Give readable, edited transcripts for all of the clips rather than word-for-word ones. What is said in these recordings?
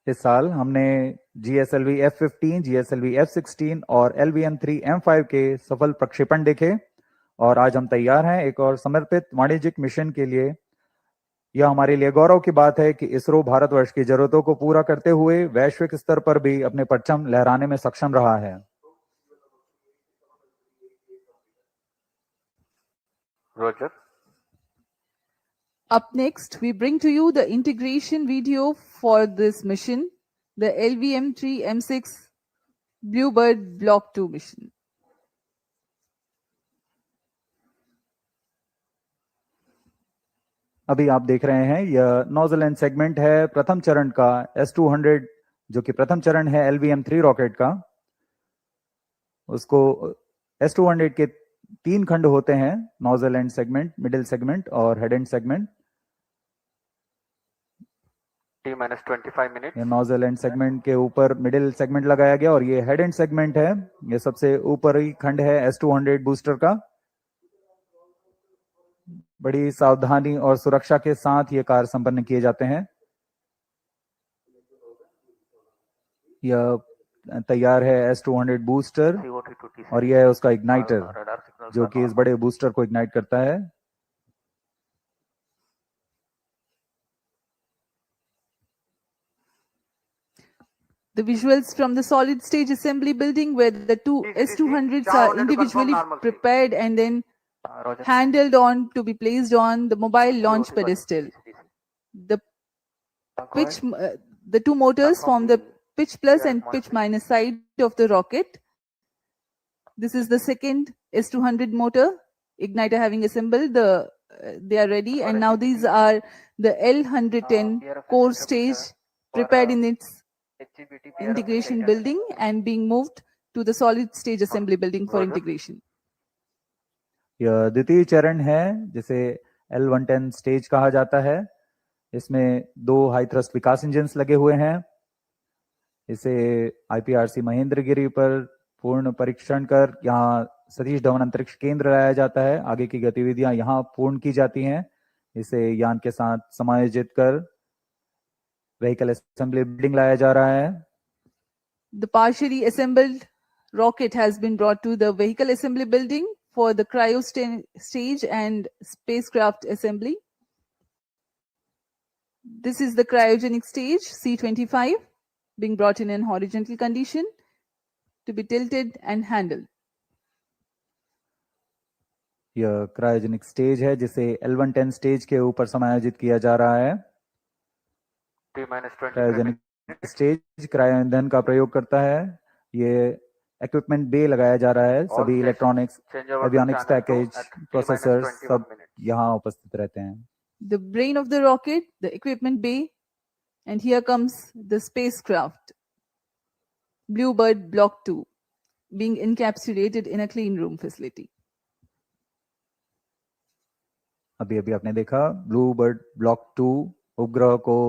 इस साल हमने GSLV F-15, GSLV F-16 और LVM3-M5 के सफल प्रक्षेपण देखे और आज हम तैयार हैं एक और समर्पित वाणिज्यिक मिशन के लिए। यह हमारे लिए गौरव की बात है कि इसरो भारतवर्ष की जरूरतों को पूरा करते हुए वैश्विक स्तर पर भी अपने परचम लहराने में सक्षम रहा है। Roger. Up next, we bring to you the integration video for this mission, the LVM3-M6 BlueBird Block-2 mission. अभी आप देख रहे हैं यह नोजल एंड सेगमेंट है प्रथम चरण का S-200 जो कि प्रथम चरण है LVM-3 रॉकेट का। उसको S-200 के 3 खंड होते हैं, nozzle end segment, middle segment और head end segment. T-25 minute. ये नोजल एंड सेगमेंट के ऊपर मिडिल सेगमेंट लगाया गया और ये हेड एंड सेगमेंट है। ये सबसे ऊपरी खंड है S-200 बूस्टर का। बड़ी सावधानी और सुरक्षा के साथ ये कार्य संपन्न किए जाते हैं। यह तैयार है S-200 बूस्टर और यह है उसका इग्नाइटर जो कि इस बड़े बूस्टर को इग्नाइट करता है। The visuals from the solid stage assembly building where the two S-200s are individually prepared and then handled on to be placed on the mobile launch pedestal. The two motors form the pitch plus and pitch minus side of the rocket. This is the second S-200 motor, igniter having assembled, they are ready, and now these are the L110 core stage prepared in its integration building and being moved to the solid stage assembly building for integration. यह द्वितीय चरण है जिसे L110 stage कहा जाता है। इसमें 2 high thrust विकास engines लगे हुए हैं। इसे IPRC महेंद्रगिरी पर पूर्ण परीक्षण कर यहाँ सतीश धवन अंतरिक्ष केंद्र लाया जाता है। आगे की गतिविधियां यहाँ पूर्ण की जाती हैं। इसे यान के साथ समायोजित कर व्हीकल असेंबली बिल्डिंग लाया जा रहा है। The partially assembled rocket has been brought to the vehicle assembly building for the cryo stage and spacecraft assembly. This is the cryogenic stage C25 being brought in an horizontal condition to be tilted and handled. यह cryogenic stage है जिसे L110 stage के ऊपर समायोजित किया जा रहा है। क्रायोजेनिक स्टेज क्रायो ईंधन का प्रयोग करता है। ये इक्विपमेंट बे लगाया जा रहा है। सभी इलेक्ट्रॉनिक्स, एवियोनिक्स पैकेज, प्रोसेसर्स सब यहाँ उपस्थित रहते हैं। The brain of the rocket, the equipment bay, and here comes the spacecraft, BlueBird Block-2, being encapsulated in a clean room facility. अभी आपने देखा BlueBird Block-2 उपग्रह को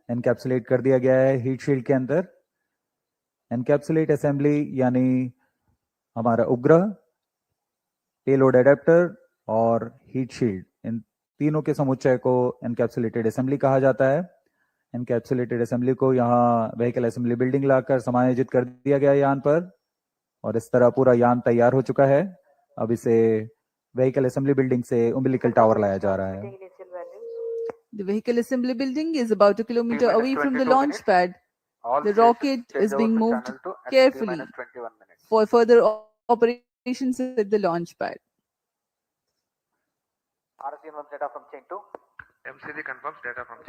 एनकैप्सुलेट कर दिया गया है हीट शील्ड के अंदर। एनकैप्सुलेट असेंबली यानी हमारा उपग्रह, पेलोड एडेप्टर और हीट शील्ड, इन तीनों के समुच्चय को एनकैप्सुलेटेड असेंबली कहा जाता है। एनकैप्सुलेटेड असेंबली को यहाँ व्हीकल असेंबली बिल्डिंग लाकर समायोजित कर दिया गया यान पर और इस तरह पूरा यान तैयार हो चुका है। अब इसे व्हीकल असेंबली बिल्डिंग से उम्बिलिकल टावर लाया जा रहा है। The vehicle assembly building is about a kilometer away from the launch pad. The rocket is being moved carefully for further operations at the launch pad.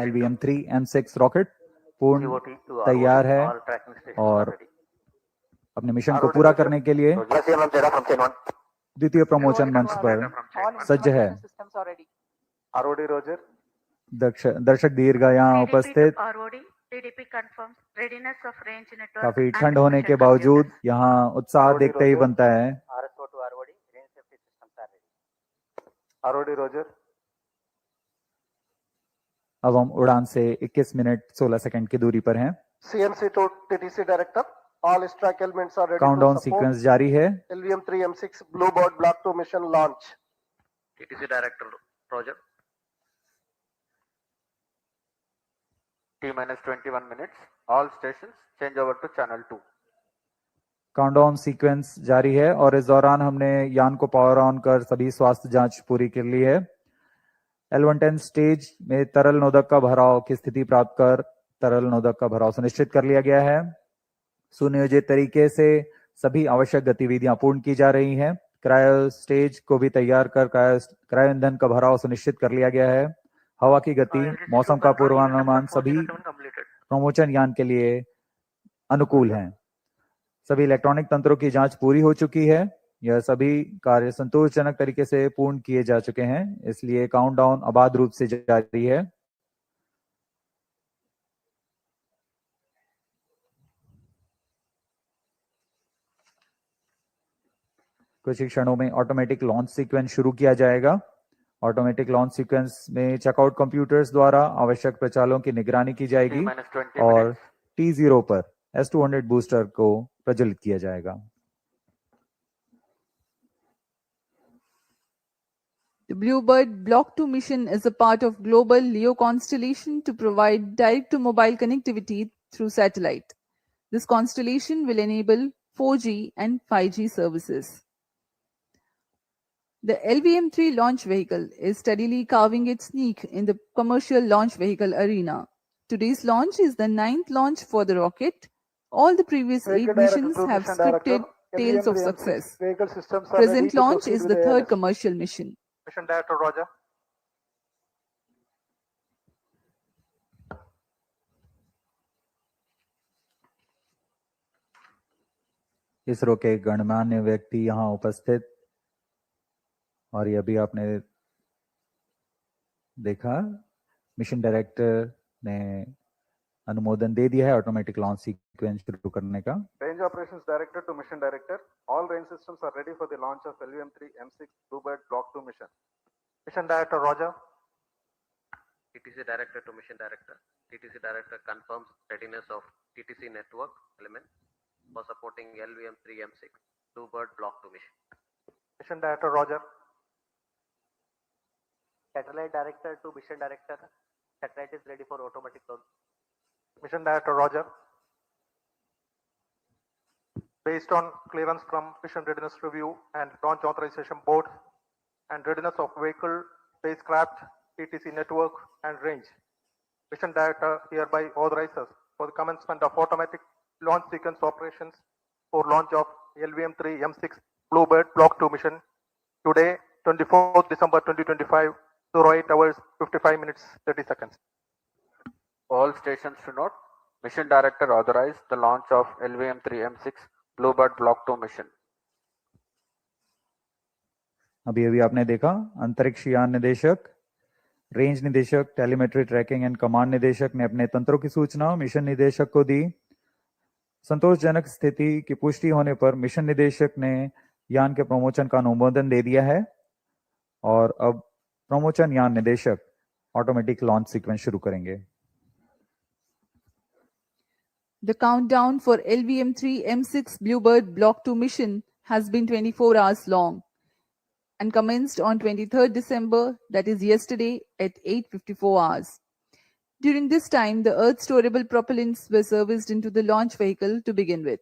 LVM3-M6 rocket पूर्ण तैयार है और अपने मिशन को पूरा करने के लिए द्वितीय प्रमोशन मंच पर सज्ज है। दर्शक दीर्घ यहाँ उपस्थित। काफी ठंड होने के बावजूद यहाँ उत्साह देखते ही बनता है। अब हम उड़ान से 21 मिनट 16 सेकंड की दूरी पर हैं। CNC to TTC director, all strike elements are ready. Countdown sequence जारी है। LVM3-M6 BlueBird Block-2 mission launch. TTC director Roger. T-21 minutes. All stations change over to channel 2. Countdown sequence जारी है और इस दौरान हमने यान को पावर ऑन कर सभी स्वास्थ्य जांच पूरी कर ली है। L110 स्टेज में तरल नोदक का भराव की स्थिति प्राप्त कर तरल नोदक का भराव सुनिश्चित कर लिया गया है। सुनियोजित तरीके से सभी आवश्यक गतिविधियां पूर्ण की जा रही हैं। क्रायो स्टेज को भी तैयार कर क्रायो ईंधन का भराव सुनिश्चित कर लिया गया है। हवा की गति, मौसम का पूर्वानुमान सभी प्रमोशन यान के लिए अनुकूल हैं। सभी इलेक्ट्रॉनिक तंत्रों की जांच पूरी हो चुकी है। यह सभी कार्य संतोषजनक तरीके से पूर्ण किए जा चुके हैं, इसलिए काउंटडाउन अबाध रूप से जारी है। कुछ ही क्षणों में ऑटोमेटिक लॉन्च सीक्वेंस शुरू किया जाएगा। ऑटोमेटिक लॉन्च सीक्वेंस में चेकआउट कंप्यूटर्स द्वारा आवश्यक प्रचालों की निगरानी की जाएगी और T0 पर S200 बूस्टर को प्रज्वलित किया जाएगा। The BlueBird Block-2 mission is a part of global LEO constellation to provide direct-to-mobile connectivity through satellite. This constellation will enable 4G and 5G services. The LVM-3 launch vehicle is steadily carving its niche in the commercial launch vehicle arena. Today's launch is the 9th launch for the rocket. All the previous 8 missions have scripted tales of success. Present launch is the 3rd commercial mission. Mission Director Roger. ISRO के गणमान्य व्यक्ति यहाँ उपस्थित, और यह भी आपने देखा मिशन डायरेक्टर ने अनुमोदन दे दिया है ऑटोमेटिक लॉन्च सीक्वेंस शुरू करने का। Range Operations Director to Mission Director. All range systems are ready for the launch of LVM3-M6 BlueBird Block-2 mission. Mission Director Roger. TTC Director to Mission Director. TTC Director confirms readiness of TTC network element for supporting LVM3-M6 BlueBird Block-2 mission. Mission Director Roger. Satellite Director to Mission Director. Satellite is ready for automatic launch. Mission Director Roger. Based on clearance from Mission Readiness Review and Launch Authorization Board and readiness of vehicle, spacecraft, TTC network and range, Mission Director hereby authorizes for the commencement of automatic launch sequence operations for launch of LVM3-M6 BlueBird Block 2 mission today, 24th December 2025, 08 hours 55 minutes 30 seconds. All stations to note, Mission Director authorized the launch of LVM3-M6 BlueBird Block 2 mission. अभी आपने देखा अंतरिक्ष यान निदेशक, range निदेशक, telemetry tracking and command निदेशक ने अपने तंत्रों की सूचना मिशन निदेशक को दी। संतोषजनक स्थिति की पुष्टि होने पर मिशन निदेशक ने यान के प्रमोशन का अनुमोदन दे दिया है और अब प्रमोशन यान निदेशक ऑटोमेटिक लॉन्च सीक्वेंस शुरू करेंगे। The countdown for LVM3-M6 BlueBird Block 2 mission has been 24 hours long and commenced on 23rd December, that is yesterday, at 8:54 hours. During this time, the Earth storable propellants were serviced into the launch vehicle to begin with.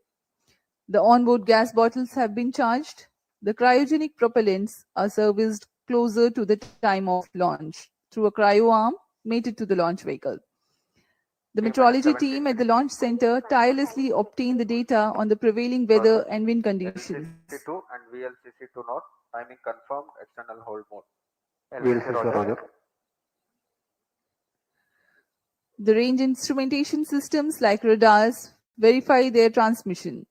The onboard gas bottles have been charged. The cryogenic propellants are serviced closer to the time of launch through a cryo arm mated to the launch vehicle. The meteorology team at the launch center tirelessly obtained the data on the prevailing weather and wind conditions. LCC2 and VLCC2 note, timing confirmed, external hold mode. VLCC Roger. The range instrumentation systems like radars verify their transmission.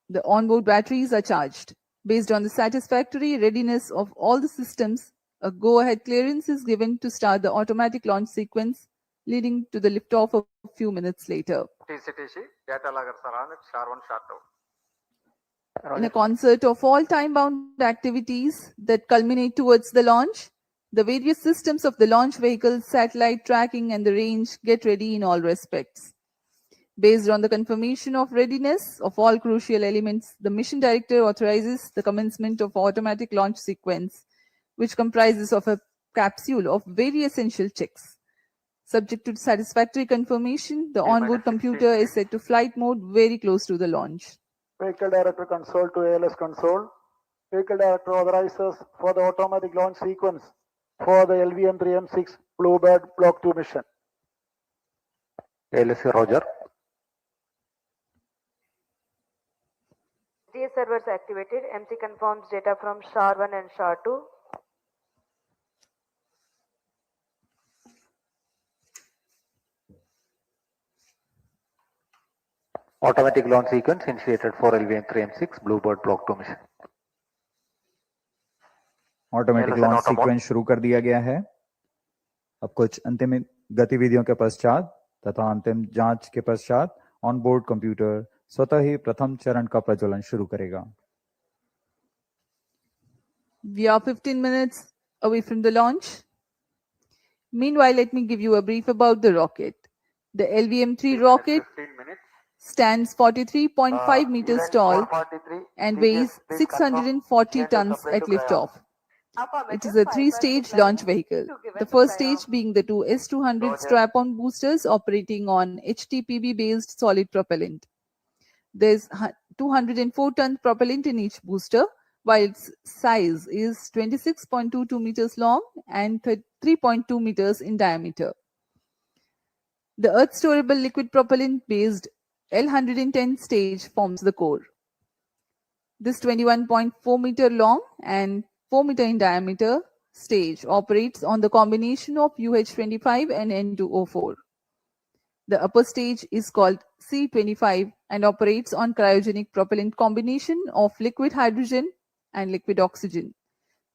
The onboard batteries are charged. Based on the satisfactory readiness of all the systems, a go-ahead clearance is given to start the automatic launch sequence, leading to the liftoff a few minutes later. TCTC, data logger Saran, SHAR1, SHAR2. In a concert of all time-bound activities that culminate towards the launch, the various systems of the launch vehicle, satellite tracking, and the range get ready in all respects. Based on the confirmation of readiness of all crucial elements, the mission director authorizes the commencement of automatic launch sequence, which comprises of a capsule of very essential checks. Subject to satisfactory confirmation, the onboard computer is set to flight mode very close to the launch. Vehicle Director console to ALS console. Vehicle Director authorizes for the automatic launch sequence for the LVM3-M6 BlueBird Block-2 mission. ALS Roger. GS servers activated. MC confirms data from SHAR-1 and SHAR-2. Automatic launch sequence initiated for LVM3-M6 BlueBird Block-2 mission. Automatic launch sequence शुरू कर दिया गया है। अब कुछ अंतिम गतिविधियों के पश्चात तथा अंतिम जांच के पश्चात ऑनबोर्ड कंप्यूटर स्वतः ही प्रथम चरण का प्रज्वलन शुरू करेगा। We are 15 minutes away from the launch. Meanwhile, let me give you a brief about the rocket. The LVM-3 rocket stands 43.5 meters tall and weighs 640 tons at liftoff. It is a three-stage launch vehicle. The first stage being the two S-200 strap-on boosters operating on HTPB-based solid propellant. There's 204-ton propellant in each booster, while its size is 26.22 meters long and 3.2 meters in diameter. The Earth-storable liquid propellant-based L110 stage forms the core. This 21.4 meter long and 4 meter in diameter stage operates on the combination of UH-25 and N2O4. The upper stage is called C-25 and operates on cryogenic propellant combination of liquid hydrogen and liquid oxygen.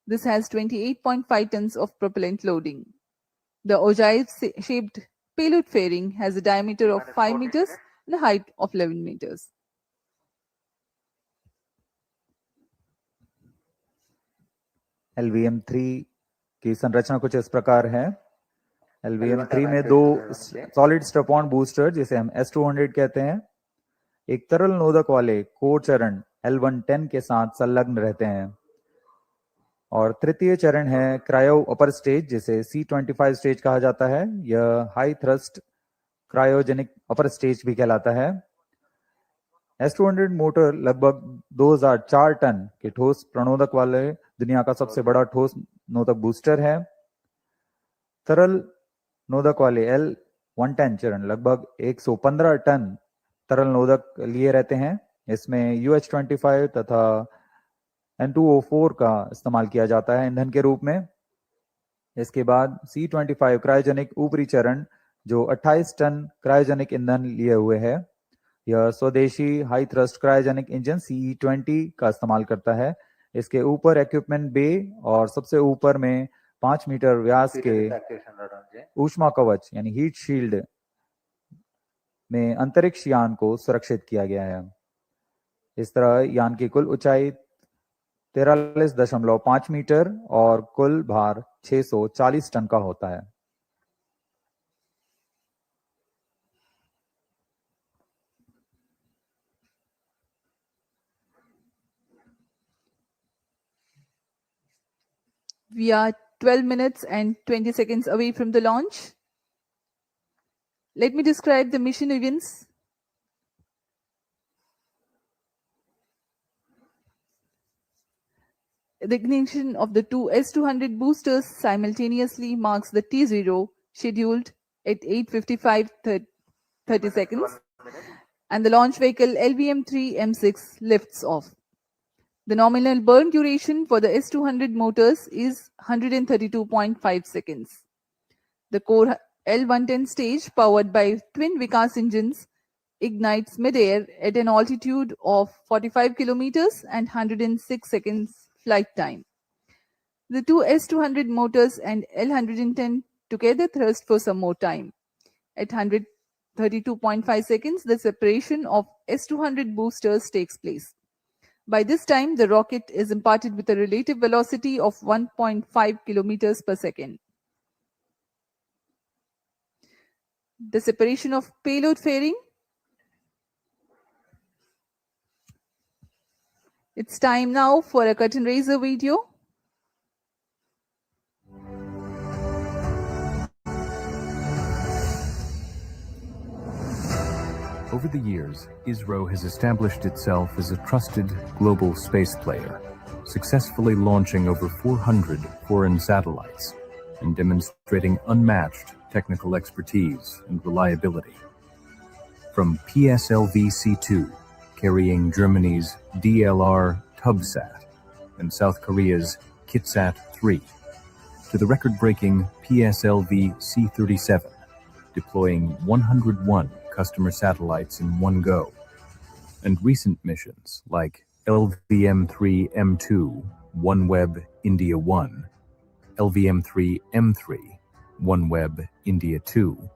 This has 28.5 tons of propellant loading. The ogive-shaped payload fairing has a diameter of 5 meters and a height of 11 meters. LVM-3 की संरचना कुछ इस प्रकार है। LVM-3 में दो solid strap-on booster जिसे हम S-200 कहते हैं, एक तरल नोदक वाले कोर चरण L110 के साथ संलग्न रहते हैं और तृतीय चरण है क्रायो अपर स्टेज जिसे C-25 स्टेज कहा जाता है। यह high thrust cryogenic upper stage भी कहलाता है। S-200 मोटर लगभग 2004 टन के ठोस प्रणोदक वाले दुनिया का सबसे बड़ा ठोस नोदक बूस्टर है। तरल नोदक वाले L110 चरण लगभग 115 टन तरल नोदक लिए रहते हैं। इसमें UH-25 तथा N2O4 का इस्तेमाल किया जाता है ईंधन के रूप में। इसके बाद C-25 क्रायोजेनिक ऊपरी चरण जो 28 टन क्रायोजेनिक ईंधन लिए हुए है। यह स्वदेशी high thrust cryogenic engine CE-20 का इस्तेमाल करता है। इसके ऊपर इक्विपमेंट बे और सबसे ऊपर में 5 मीटर व्यास के ऊष्मा कवच यानी हीट शील्ड में अंतरिक्ष यान को सुरक्षित किया गया है। इस तरह यान की कुल ऊंचाई 43.5 मीटर और कुल भार 640 टन का होता है। We are 12 minutes and 20 seconds away from the launch. Let me describe the mission events. The ignition of the two S-200 boosters simultaneously marks the T0 scheduled at 8:55:30 seconds, and the launch vehicle LVM3-M6 lifts off. The nominal burn duration for the S-200 motors is 132.5 seconds. The core L110 stage, powered by twin Vikas engines, ignites mid-air at an altitude of 45 kilometers and 106 seconds flight time. The two S-200 motors and L110 together thrust for some more time. At 132.5 seconds, the separation of S-200 boosters takes place. By this time, the rocket is imparted with a relative velocity of 1.5 kilometers per second. The separation of payload fairing. It's time now for a curtain raiser video. Over the years, ISRO has established itself as a trusted global space player, successfully launching over 400 foreign satellites and demonstrating unmatched technical expertise and reliability. From PSLV-C2, carrying Germany's DLR Tubsat and South Korea's Kitsat-3, to the record-breaking PSLV-C37, deploying 101 customer satellites in one go, and recent missions like LVM3-M2 OneWeb India 1, LVM3-M3 OneWeb India 2,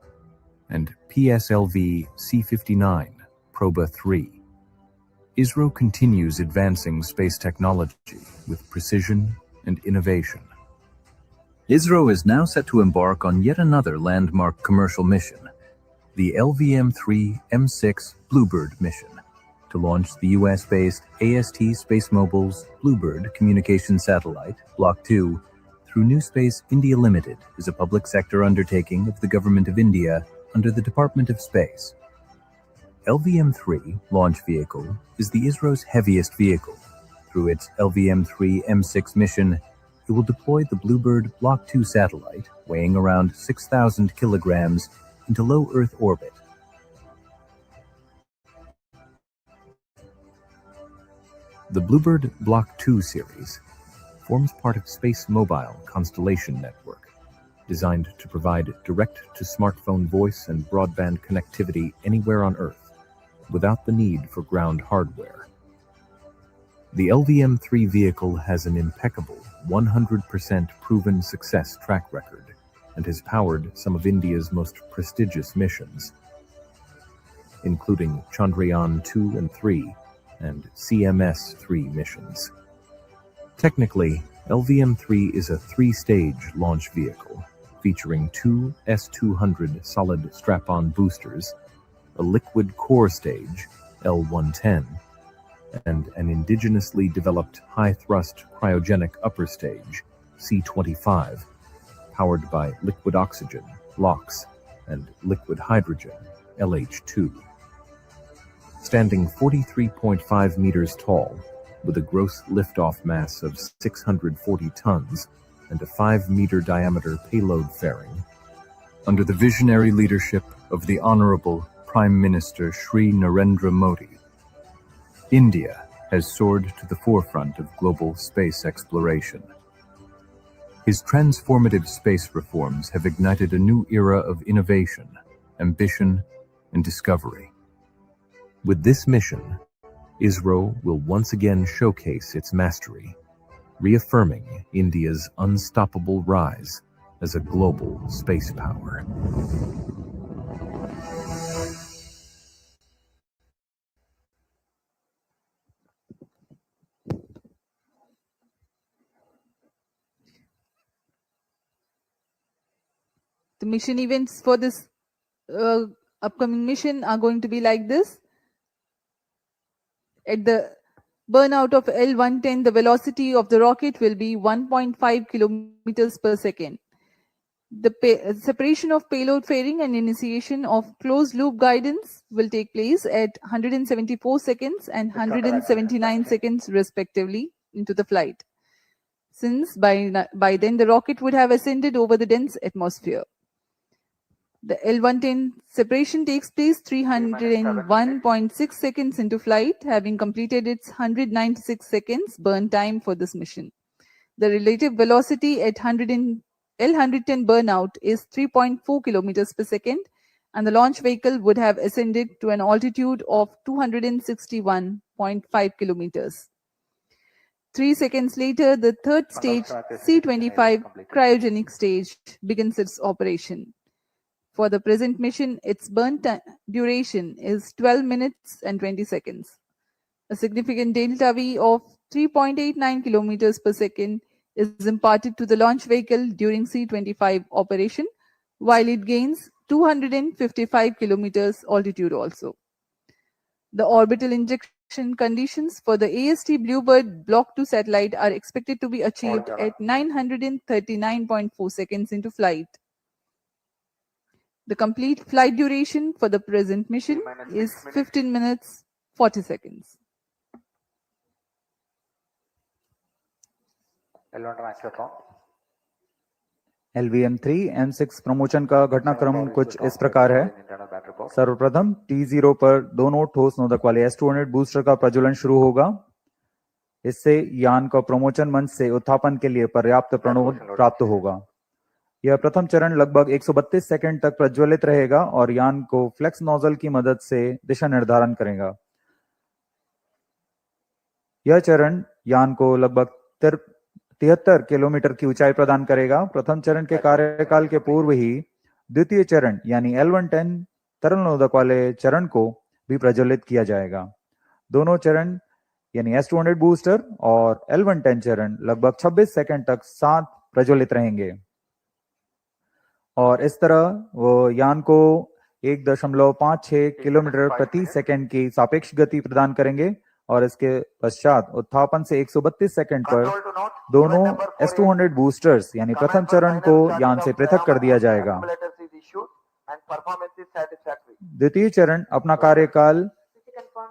and PSLV-C59 Proba 3. ISRO continues advancing space technology with precision and innovation. ISRO is now set to embark on yet another landmark commercial mission, the LVM3-M6 BlueBird mission, to launch the US-based AST SpaceMobile's BlueBird communication satellite, Block-2, through New Space India Limited as a public sector undertaking of the Government of India under the Department of Space. LVM-3 launch vehicle is the ISRO's heaviest vehicle. Through its LVM3-M6 mission, it will deploy the BlueBird Block-2 satellite, weighing around 6,000 kilograms, into low Earth orbit. The BlueBird Block-2 series forms part of Space Mobile Constellation Network, designed to provide direct-to-smartphone voice and broadband connectivity anywhere on Earth, without the need for ground hardware. The LVM-3 vehicle has an impeccable 100% proven success track record and has powered some of India's most prestigious missions, including Chandrayaan 2 and 3 and CMS-3 missions. Technically, LVM-3 is a three-stage launch vehicle featuring two S-200 solid strap-on boosters, a liquid core stage, L-110, and an indigenously developed high-thrust cryogenic upper stage, C-25, powered by liquid oxygen, LOX, and liquid hydrogen, LH2. Standing 43.5 meters tall, with a gross liftoff mass of 640 tons and a 5-meter diameter payload fairing, under the visionary leadership of the Honorable Prime Minister Shri Narendra Modi, India has soared to the forefront of global space exploration. His transformative space reforms have ignited a new era of innovation, ambition, and discovery. With this mission, ISRO will once again showcase its mastery, reaffirming India's unstoppable rise as a global space power. The mission events for this upcoming mission are going to be like this. At the burnout of L110, the velocity of the rocket will be 1.5 kilometers per second. The separation of payload fairing and initiation of closed loop guidance will take place at 174 seconds and 179 seconds respectively into the flight, since by then the rocket would have ascended over the dense atmosphere. The L110 separation takes place 301.6 seconds into flight, having completed its 196 seconds burn time for this mission. The relative velocity at L110 burnout is 3.4 kilometers per second, and the launch vehicle would have ascended to an altitude of 261.5 kilometers. 3 seconds later, the third stage, C-25 cryogenic stage, begins its operation. For the present mission, its burn duration is 12 minutes and 20 seconds. A significant delta V of 3.89 kilometers per second is imparted to the launch vehicle during C-25 operation, while it gains 255 kilometers altitude also. The orbital injection conditions for the AST BlueBird Block-2 satellite are expected to be achieved at 939.4 seconds into flight. The complete flight duration for the present mission is 15 minutes 40 seconds. LVM3-M6 promotion का घटनाक्रम कुछ इस प्रकार है। सर्वप्रथम T0 पर दोनों ठोस नोदक वाले S200 बूस्टर का प्रज्वलन शुरू होगा। इससे यान को प्रमोशन मंच से उत्थापन के लिए पर्याप्त प्रणोद प्राप्त होगा। यह प्रथम चरण लगभग 132 सेकंड तक प्रज्वलित रहेगा और यान को फ्लेक्स नोजल की मदद से दिशा निर्धारण करेगा। यह चरण यान को लगभग 73 किलोमीटर की ऊंचाई प्रदान करेगा। प्रथम चरण के कार्यकाल के पूर्व ही द्वितीय चरण यानी L110 तरल नोदक वाले चरण को भी प्रज्वलित किया जाएगा। दोनों चरण यानी S200 बूस्टर और L110 चरण लगभग 26 सेकंड तक साथ प्रज्वलित रहेंगे और इस तरह वो यान को 1.56 किलोमीटर प्रति सेकंड की सापेक्ष गति प्रदान करेंगे और इसके पश्चात उत्थापन से 132 सेकंड पर दोनों S200 बूस्टर्स यानी प्रथम चरण को यान से पृथक कर दिया जाएगा। द्वितीय चरण अपना कार्यकाल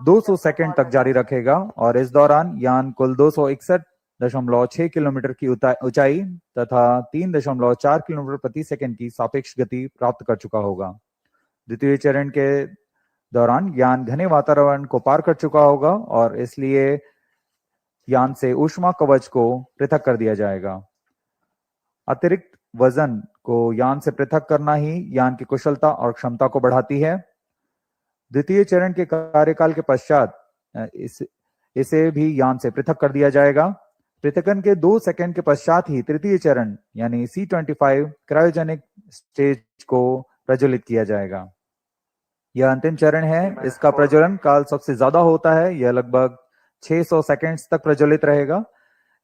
200 सेकंड तक जारी रखेगा और इस दौरान यान कुल 261.6 किलोमीटर की ऊंचाई तथा 3.4 किलोमीटर प्रति सेकंड की सापेक्ष गति प्राप्त कर चुका होगा। द्वितीय चरण के दौरान यान घने वातावरण को पार कर चुका होगा और इसलिए यान से ऊष्मा कवच को पृथक कर दिया जाएगा। अतिरिक्त वजन को यान से पृथक करना ही यान की कुशलता और क्षमता को बढ़ाती है। द्वितीय चरण के कार्यकाल के पश्चात इसे भी यान से पृथक कर दिया जाएगा। पृथकन के 2 सेकंड के पश्चात ही तृतीय चरण यानी C25 क्रायोजेनिक स्टेज को प्रज्वलित किया जाएगा। यह अंतिम चरण है। इसका प्रज्वलन काल सबसे ज्यादा होता है। यह लगभग 600 सेकंड्स तक प्रज्वलित रहेगा।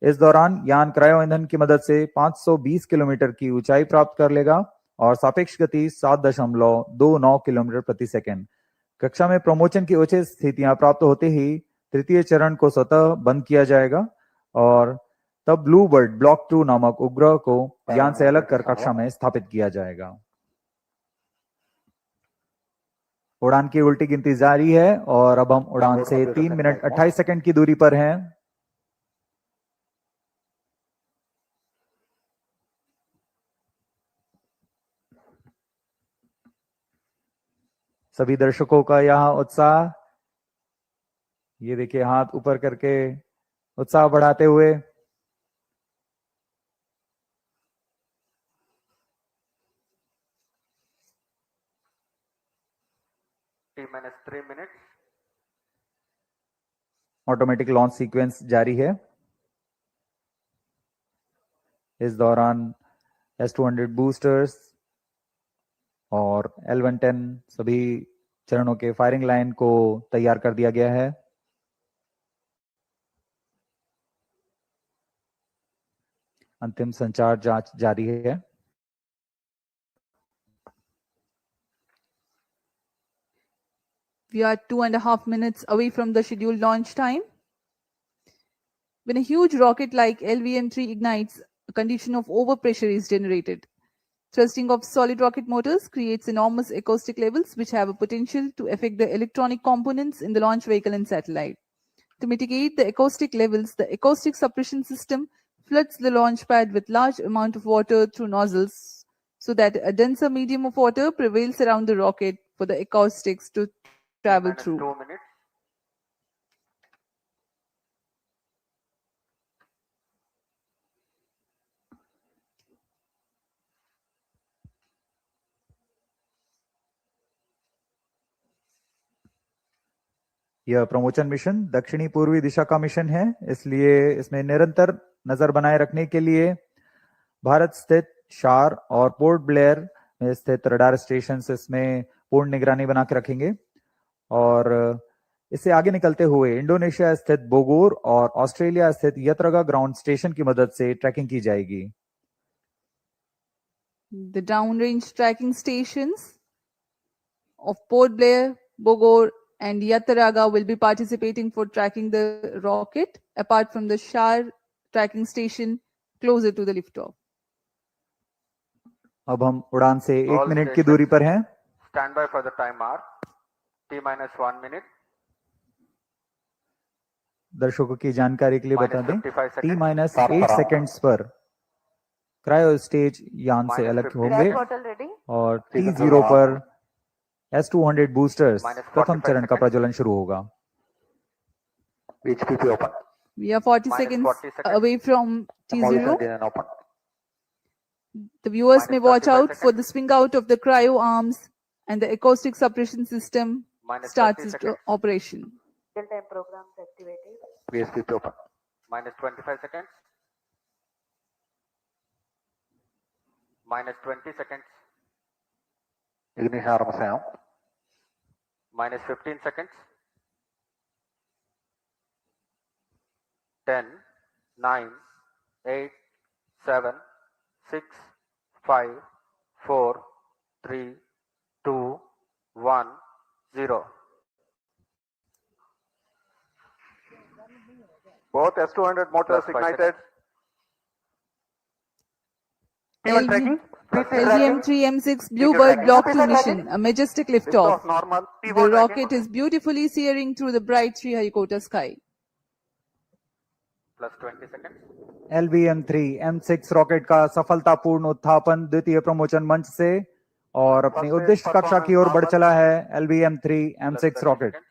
इस दौरान यान क्रायो ईंधन की मदद से 520 किलोमीटर की ऊंचाई प्राप्त कर लेगा और सापेक्ष गति 7.29 किलोमीटर प्रति सेकंड। कक्षा में प्रमोशन की उचित स्थितियां प्राप्त होते ही तृतीय चरण को स्वतः बंद किया जाएगा और तब ब्लूबर्ड ब्लॉक 2 नामक उपग्रह को यान से अलग कर कक्षा में स्थापित किया जाएगा। उड़ान की उल्टी गिनती जारी है और अब हम उड़ान से 3 मिनट 28 सेकंड की दूरी पर हैं। सभी दर्शकों का यहाँ उत्साह, ये देखिए हाथ ऊपर करके उत्साह बढ़ाते हुए। T-3 minutes. Automatic launch sequence जारी है। इस दौरान S200 बूस्टर्स और L110 सभी चरणों के फायरिंग लाइन को तैयार कर दिया गया है। अंतिम संचार जांच जारी है। We are 2.5 minutes away from the scheduled launch time. When a huge rocket like LVM3 ignites, a condition of overpressure is generated. Thrusting of solid rocket motors creates enormous acoustic levels which have a potential to affect the electronic components in the launch vehicle and satellite. To mitigate the acoustic levels, the acoustic suppression system floods the launch pad with large amount of water through nozzles so that a denser medium of water prevails around the rocket for the acoustics to travel through. 2 minutes. यह promotion mission दक्षिणी पूर्वी दिशा का mission है, इसलिए इसमें निरंतर नजर बनाए रखने के लिए भारत स्थित शार और पोर्ट ब्लेयर में स्थित रडार स्टेशन इसमें पूर्ण निगरानी बना के रखेंगे और इससे आगे निकलते हुए इंडोनेशिया स्थित बोगोर और ऑस्ट्रेलिया स्थित यत्रगा ग्राउंड स्टेशन की मदद से ट्रैकिंग की जाएगी। The downrange tracking stations of Port Blair, Bogor, and Yataraga will be participating for tracking the rocket, apart from the Shar tracking station closer to the liftoff. अब हम उड़ान से 1 All मिनट की stations. दूरी पर हैं। Stand by for the timer. T-1 minute. दर्शकों की जानकारी के लिए बता दें, -55 टी seconds. माइनस 8 सेकेंड्स पर क्रायो स्टेज यान से अलग -50 होंगे Gas bottle ready? और T0 पर S200 बूस्टर्स प्रथम चरण का seconds. प्रज्वलन शुरू होगा। HPP open. We are 40 Minus seconds 40 seconds. away from T0. Motion open. The viewers may watch 35 out for seconds. the swing out of the cryo arms and the acoustic suppression system -30 starts its seconds. operation. Real-time programs activated. VSPP open. -25 seconds. -20 seconds. Ignition arms down. -15 seconds. 10, 9, 8, 7, 6, 5, 4, 3, 2, 1, 0. Both S200 motors Plus 5 ignited. LV tracking. LVM3-M6 BlueBird Block-2 mission, a majestic liftoff. Normal. The rocket is beautifully searing through the bright Sriharikota sky. Plus 20 seconds. LVM3-M6 rocket का सफलतापूर्ण उत्थापन द्वितीय प्रमोचन मंच से और अपनी उद्दिष्ट कक्षा की ओर बढ़ चला है। LVM3-M6 Plus 30 rocket seconds.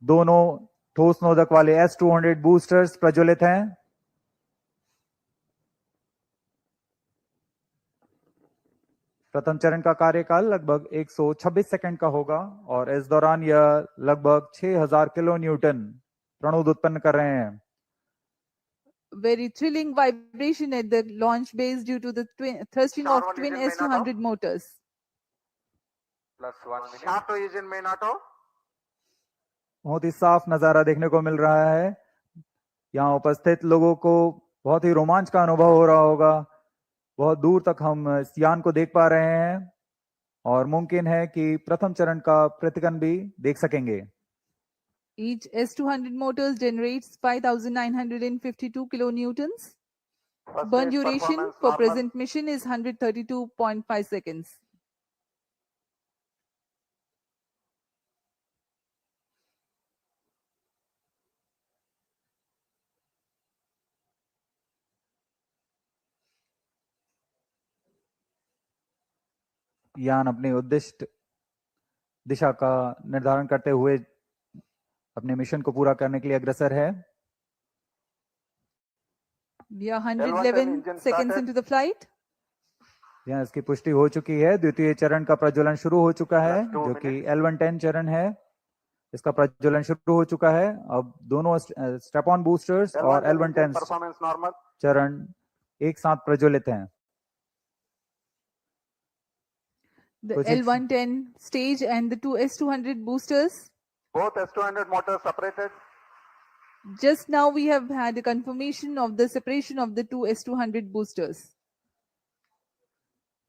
दोनों ठोस नोदक वाले S200 बूस्टर्स प्रज्वलित हैं। प्रथम चरण का कार्यकाल लगभग 126 सेकंड का होगा और इस दौरान यह लगभग 6000 किलो न्यूटन प्रणोद उत्पन्न कर रहे हैं। Very thrilling vibration at the launch base due to the thrusting of twin S200 motors. Plus 1 minute. Shaft to engine main auto. बहुत ही साफ नजारा देखने को मिल रहा है। यहाँ उपस्थित लोगों को बहुत ही रोमांच का अनुभव हो रहा होगा। बहुत दूर तक हम इस यान को देख पा रहे हैं और मुमकिन है कि प्रथम चरण का प्रतिकन भी देख सकेंगे। Each S200 motors generates 5,952 kilonewtons. Burn duration for present mission is 132.5 seconds. यान अपनी उद्दिष्ट दिशा का निर्धारण करते हुए अपने मिशन को पूरा करने के लिए अग्रसर है। We are 111 seconds into the flight. यहाँ इसकी पुष्टि हो चुकी है। द्वितीय चरण का प्रज्वलन शुरू हो चुका है जो कि L110 चरण है। इसका प्रज्वलन शुरू हो चुका है। अब दोनों स्टेप ऑन बूस्टर्स और L110 चरण एक साथ प्रज्वलित हैं। The L110 stage and the two S200 boosters. Both S200 motors separated. Just now we have had a confirmation of the separation of the two S200 boosters.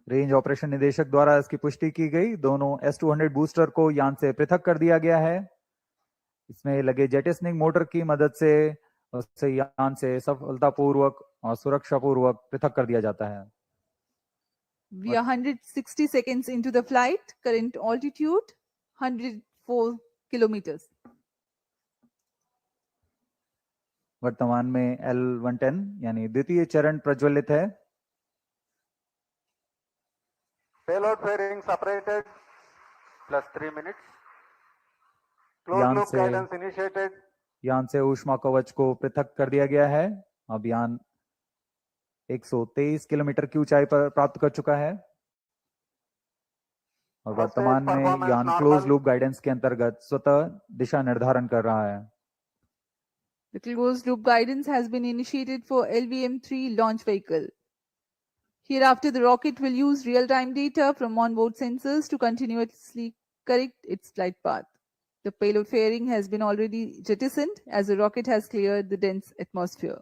Range operation निदेशक द्वारा इसकी पुष्टि की गई। दोनों S200 बूस्टर को यान से पृथक कर दिया गया है। इसमें लगे जेटिसनिंग मोटर की मदद से उसे यान से सफलतापूर्वक और सुरक्षापूर्वक पृथक कर दिया जाता है। We are 160 seconds into the flight. Current altitude 104 kilometers. वर्तमान में L110 यानी द्वितीय चरण प्रज्वलित है। Payload fairing separated. Plus 3 minutes. Closed loop guidance initiated. यान से ऊष्मा कवच को पृथक कर दिया गया है। अब यान 123 किलोमीटर की ऊंचाई पर प्राप्त कर चुका है और वर्तमान में यान क्लोज लूप गाइडेंस के अंतर्गत स्वतः दिशा निर्धारण कर रहा है। The closed loop guidance has been initiated for LVM3 launch vehicle. Hereafter, the rocket will use real-time data from onboard sensors to continuously correct its flight path. The payload fairing has been already jettisoned as the rocket has cleared the dense atmosphere.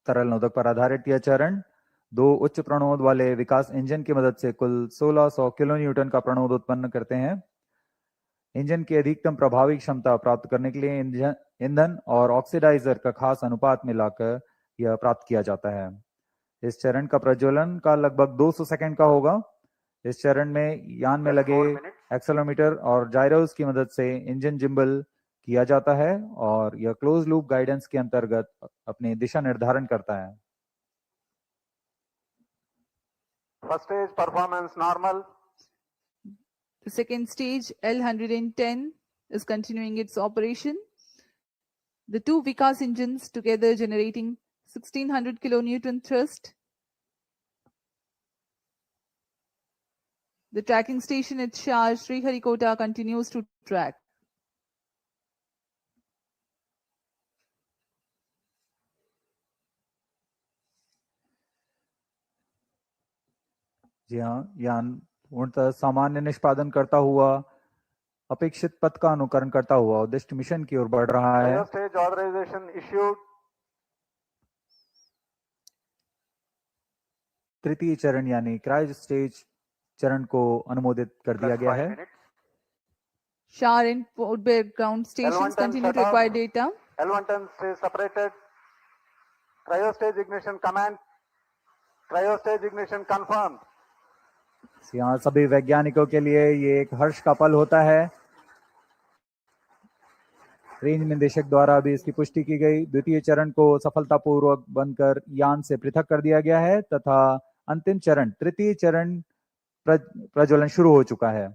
तरल नोदक पर आधारित यह चरण दो उच्च प्रणोद वाले विकास engine की मदद से कुल 1600 किलो न्यूटन का प्रणोद उत्पन्न करते हैं। इंजन की अधिकतम प्रभावी क्षमता प्राप्त करने के लिए ईंधन और ऑक्सीडाइजर का खास अनुपात मिलाकर यह प्राप्त किया जाता है। इस चरण का प्रज्वलन का लगभग 200 सेकंड का होगा। इस चरण में यान में लगे 4 minutes. एक्सेलेरोमीटर और जायरोस की मदद से इंजन जिम्बल किया जाता है और यह क्लोज लूप गाइडेंस के अंतर्गत अपनी दिशा निर्धारण करता है। First stage performance normal. The second stage, L110, is continuing its operation. The two Vikas engines together generating 1600 kilonewton thrust. The tracking station at Shah Sriharikota continues to track. जी हाँ, यान पूर्णतः सामान्य निष्पादन करता हुआ अपेक्षित पथ का अनुकरण करता हुआ उद्दिष्ट मिशन की ओर बढ़ रहा है। Cryo stage authorization issued. तृतीय चरण यानी क्रायो स्टेज चरण को अनुमोदित कर दिया Plus गया 5 है। minutes. Shah and Portbay ground stations L110 continue to shut off. acquire data. L110 stays separated. Cryo stage ignition command. Cryo stage ignition confirmed. यहाँ सभी वैज्ञानिकों के लिए ये एक हर्ष का पल होता है। रेंज निदेशक द्वारा भी इसकी पुष्टि की गई। द्वितीय चरण को सफलतापूर्वक बनकर यान से पृथक कर दिया गया है तथा अंतिम चरण तृतीय चरण प्रज्वलन शुरू हो चुका है।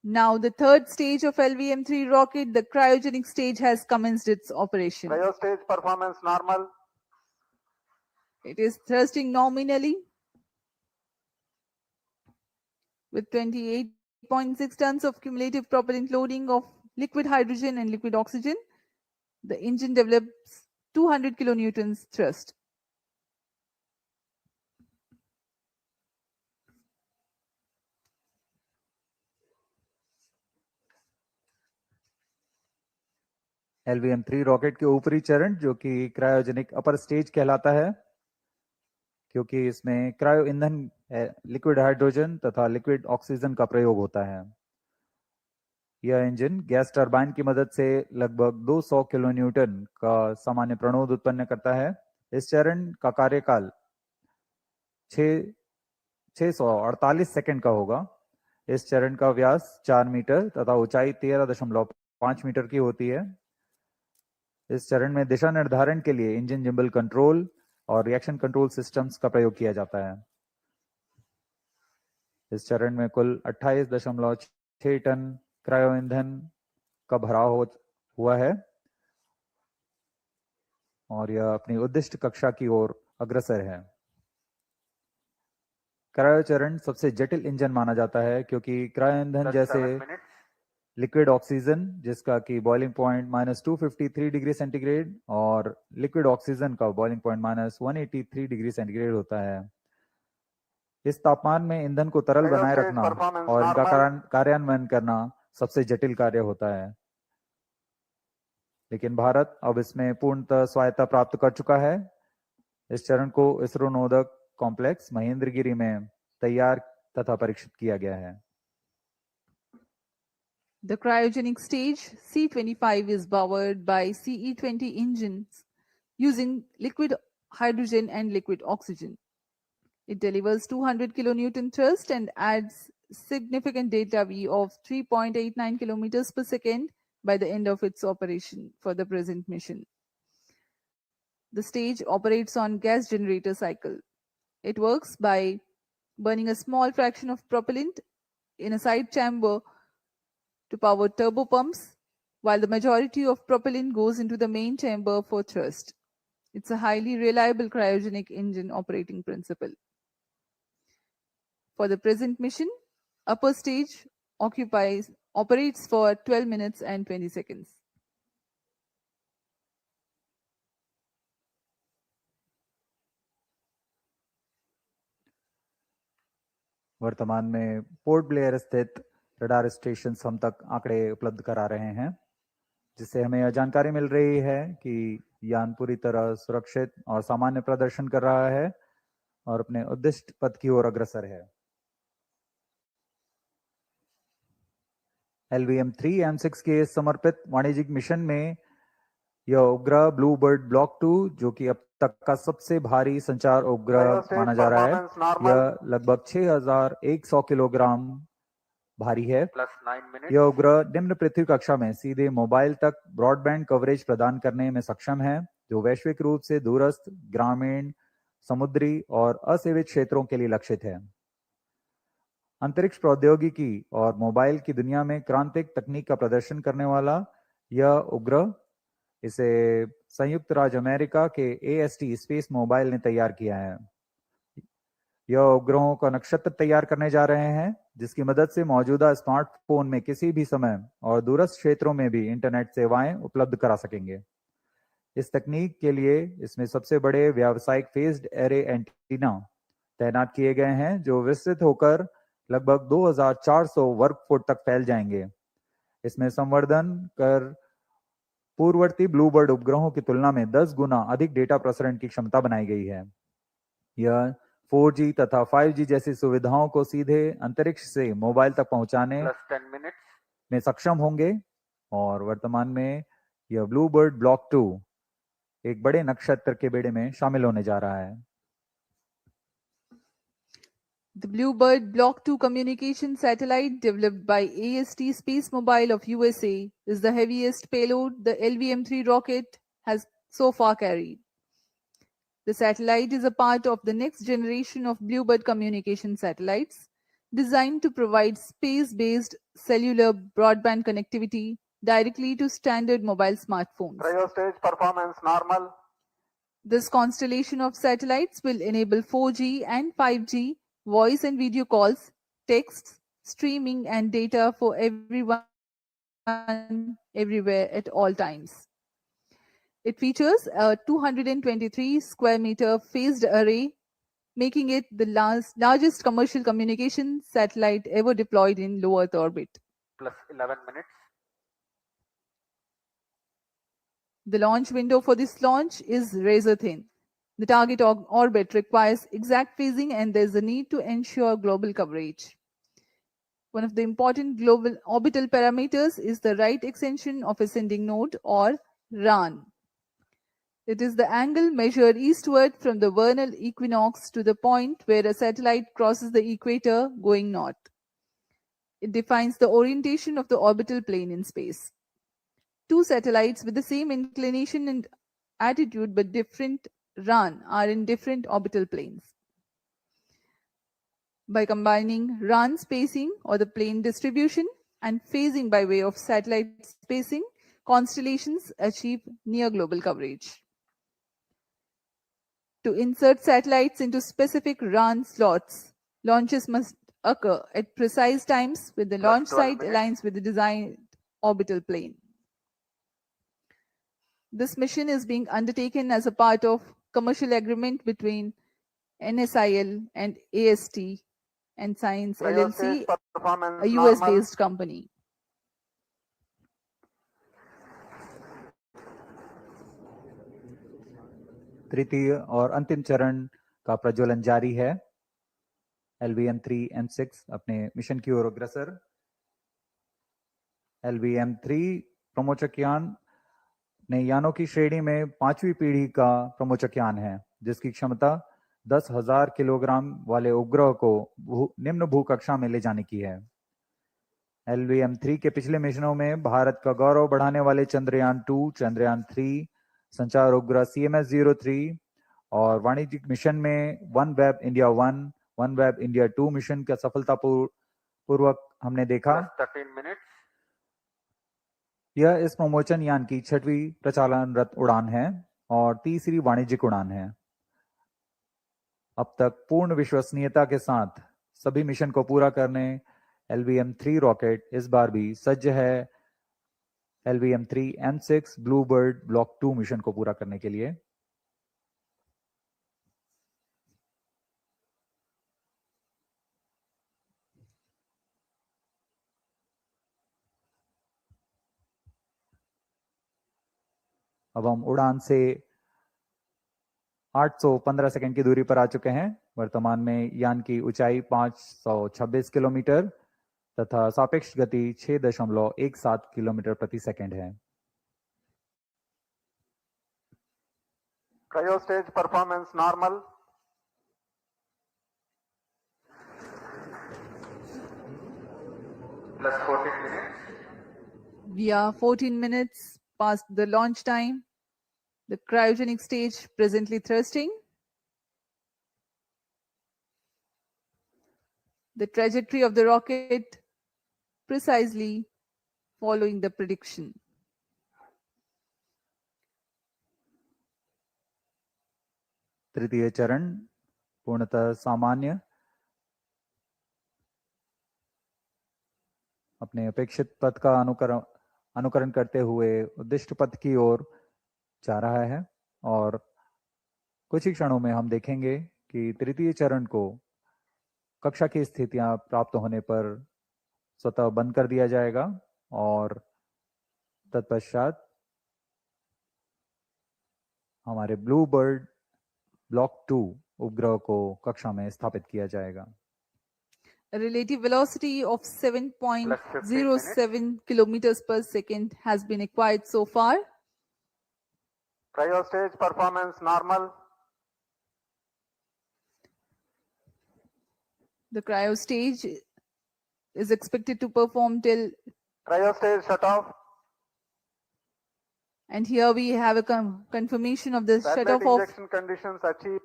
Now the third stage of LVM3 rocket, the cryogenic stage, has commenced its operation. Cryo stage performance normal. It is thrusting nominally with 28.6 tons of cumulative propellant loading of liquid hydrogen and liquid oxygen. The engine develops 200 kilonewtons thrust. LVM3 rocket के ऊपरी चरण जो कि cryogenic upper stage कहलाता है, क्योंकि इसमें cryo ईंधन लिक्विड हाइड्रोजन तथा लिक्विड ऑक्सीजन का प्रयोग होता है। यह इंजन गैस टरबाइन की मदद से लगभग 200 किलोन्यूटन का सामान्य प्रणोद उत्पन्न करता है। इस चरण का कार्यकाल 648 सेकंड का होगा। इस चरण का व्यास 4 मीटर तथा ऊंचाई 13.5 मीटर की होती है। इस चरण में दिशा निर्धारण के लिए इंजन जिम्बल कंट्रोल और रिएक्शन कंट्रोल सिस्टम्स का प्रयोग किया जाता है। इस चरण में कुल 28.6 टन क्रायो ईंधन का भराव हुआ है और यह अपनी उद्दिष्ट कक्षा की ओर अग्रसर है। क्रायो चरण सबसे जटिल इंजन माना जाता है क्योंकि क्रायो ईंधन Plus जैसे 7 minutes. लिक्विड ऑक्सीजन जिसका कि बॉइलिंग पॉइंट -253 डिग्री सेंटीग्रेड और लिक्विड ऑक्सीजन का बॉइलिंग पॉइंट -183 डिग्री सेंटीग्रेड होता है। इस तापमान में ईंधन को तरल बनाए रखना और इनका कार्यान्वयन करना सबसे जटिल कार्य होता है, लेकिन भारत अब इसमें पूर्णतः स्वायत्ता प्राप्त कर चुका है। इस चरण को इसरो नोदक कॉम्प्लेक्स महेंद्रगिरी में तैयार तथा परीक्षित किया गया है। The cryogenic stage C25 is powered by CE20 engines using liquid hydrogen and liquid oxygen. It delivers 200 kilonewton thrust and adds significant data V of 3.89 kilometers per second by the end of its operation for the present mission. The stage operates on gas generator cycle. It works by burning a small fraction of propellant in a side chamber to power turbo pumps, while the majority of propellant goes into the main chamber for thrust. It's a highly reliable cryogenic engine operating principle. For the present mission, upper stage operates for 12 minutes and 20 seconds. वर्तमान में port Blair स्थित radar station हम तक आंकड़े उपलब्ध करा रहे हैं, जिससे हमें यह जानकारी मिल रही है कि यान पूरी तरह सुरक्षित और सामान्य प्रदर्शन कर रहा है और अपने उद्दिष्ट पथ की ओर अग्रसर है। LVM3-M6 के समर्पित वाणिज्यिक मिशन में यह उपग्रह ब्लूबर्ड ब्लॉक 2 जो कि अब तक का सबसे भारी संचार उपग्रह माना जा रहा है, यह लगभग 6100 किलोग्राम भारी है। plus 9 minutes. यह उपग्रह निम्न पृथ्वी कक्षा में सीधे मोबाइल तक ब्रॉडबैंड कवरेज प्रदान करने में सक्षम है, जो वैश्विक रूप से दूरस्थ, ग्रामीण, समुद्री और असेवित क्षेत्रों के लिए लक्षित है। अंतरिक्ष प्रौद्योगिकी और मोबाइल की दुनिया में क्रांतिक तकनीक का प्रदर्शन करने वाला यह उपग्रह, इसे संयुक्त राज्य अमेरिका के AST स्पेस मोबाइल ने तैयार किया है। यह उपग्रहों का नक्षत्र तैयार करने जा रहे हैं, जिसकी मदद से मौजूदा स्मार्टफोन में किसी भी समय और दूरस्थ क्षेत्रों में भी इंटरनेट सेवाएं उपलब्ध करा सकेंगे। इस तकनीक के लिए इसमें सबसे बड़े व्यावसायिक फेज्ड एरे एंटीना तैनात किए गए हैं, जो विस्तृत होकर लगभग 2400 वर्ग फुट तक फैल जाएंगे। इसमें संवर्धन कर पूर्ववर्ती ब्लूबर्ड उपग्रहों की तुलना में 10 गुना अधिक डेटा प्रसारण की क्षमता बनाई गई है। यह 4G तथा 5G जैसी सुविधाओं को सीधे अंतरिक्ष से मोबाइल तक पहुंचाने plus 10 minutes. में सक्षम होंगे और वर्तमान में यह ब्लूबर्ड ब्लॉक 2 एक बड़े नक्षत्र के बेड़े में शामिल होने जा रहा है। The BlueBird Block-2 communication satellite developed by AST Space Mobile of USA is the heaviest payload the LVM-3 rocket has so far carried. The satellite is a part of the next generation of BlueBird communication satellites designed to provide space-based cellular broadband connectivity directly to standard mobile smartphones. Cryo stage performance normal. This constellation of satellites will enable 4G and 5G voice and video calls, texts, streaming, and data for everyone, everywhere at all times. It features a 223 square meter phased array, making it the largest commercial communication satellite ever deployed in low Earth orbit. Plus 11 minutes. The launch window for this launch is razor thin. The target orbit requires exact phasing, and there's a need to ensure global coverage. One of the important global orbital parameters is the right extension of ascending node, or RAN. It is the angle measured eastward from the vernal equinox to the point where a satellite crosses the equator going north. It defines the orientation of the orbital plane in space. Two satellites with the same inclination and attitude but different RAN are in different orbital planes. By combining RAN spacing, or the plane distribution, and phasing by way of satellite spacing, constellations achieve near global coverage. To insert satellites into specific RAN slots, launches must occur at precise times when the launch site aligns with the designed orbital plane. This mission is being undertaken as a part of commercial agreement between NSIL and AST and Science LLC, a US-based company. तृतीय और अंतिम चरण का प्रज्वलन जारी है। LVM3-M6 अपने mission की ओर अग्रसर। LVM3 प्रमोचक यान ने यानों की श्रेणी में 5वीं पीढ़ी का प्रमोचक यान है, जिसकी क्षमता 10,000 किलोग्राम वाले उपग्रह को निम्न भूकक्षा में ले जाने की है। LVM3 के पिछले मिशनों में भारत का गौरव बढ़ाने वाले चंद्रयान 2, चंद्रयान 3, संचार उपग्रह CMS-03 और वाणिज्यिक मिशन में OneWeb India 1, OneWeb India 2 mission का सफलतापूर्वक हमने देखा। 13 minutes. यह इस प्रमोचन यान की 6वीं प्रचालनरत उड़ान है और तीसरी वाणिज्यिक उड़ान है। अब तक पूर्ण विश्वसनीयता के साथ सभी मिशन को पूरा करने LVM3 रॉकेट इस बार भी सज्ज है LVM3-M6 ब्लूबर्ड ब्लॉक 2 मिशन को पूरा करने के लिए। अब हम उड़ान से 815 सेकंड की दूरी पर आ चुके हैं। वर्तमान में यान की ऊंचाई 526 किलोमीटर तथा सापेक्ष गति 6.17 किलोमीटर प्रति सेकंड है। Cryo stage performance normal. Plus 14 minutes. We are 14 minutes past the launch time. The cryogenic stage presently thrusting. The trajectory of the rocket precisely following the prediction. तृतीय चरण पूर्णतः सामान्य, अपने अपेक्षित पथ का अनुकरण करते हुए उद्दिष्ट पथ की ओर जा रहा है और कुछ ही क्षणों में हम देखेंगे कि तृतीय चरण को कक्षा की स्थितियां प्राप्त होने पर स्वतः बंद कर दिया जाएगा और तत्पश्चात हमारे ब्लूबर्ड ब्लॉक 2 उपग्रह को कक्षा में स्थापित किया जाएगा। A relative velocity of 7.07 kilometers per second has been acquired so far. Cryo stage performance normal. The cryo stage is expected to perform till. Cryo stage shut off. And here we have a confirmation of the Satellite shut off injection conditions achieved.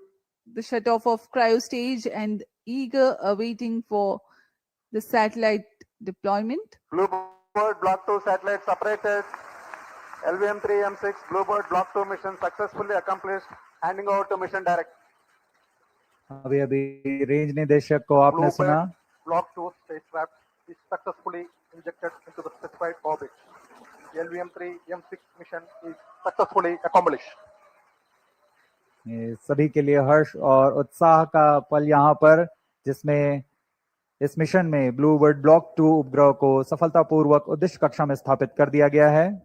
The shut off of cryo stage and eager awaiting for the satellite deployment. BlueBird Block 2 satellite separated. LVM3-M6 BlueBird Block 2 mission successfully accomplished. Handing over to mission director. अभी range निदेशक को आपने सुना। Block 2 spacecraft is successfully injected into the specified orbit. The LVM3-M6 mission is successfully accomplished. ये सभी के लिए हर्ष और उत्साह का पल यहाँ पर, जिसमें इस मिशन में ब्लूबर्ड ब्लॉक 2 उपग्रह को सफलतापूर्वक उद्देश्य कक्षा में स्थापित कर दिया गया है।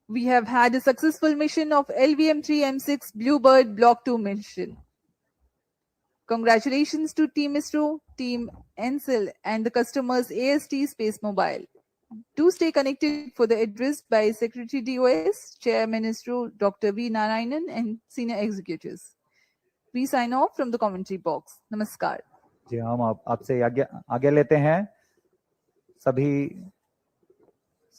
We have had a successful mission of LVM3-M6 BlueBird Block 2 mission. Congratulations to Team ISRO, Team NCL and the customers AST Space Mobile. Do stay connected for the address by Secretary DOS, Chairman ISRO Dr. V. Narayanan and senior executives. We sign off from the commentary box. Namaskar. जी, हम आपसे आगे लेते हैं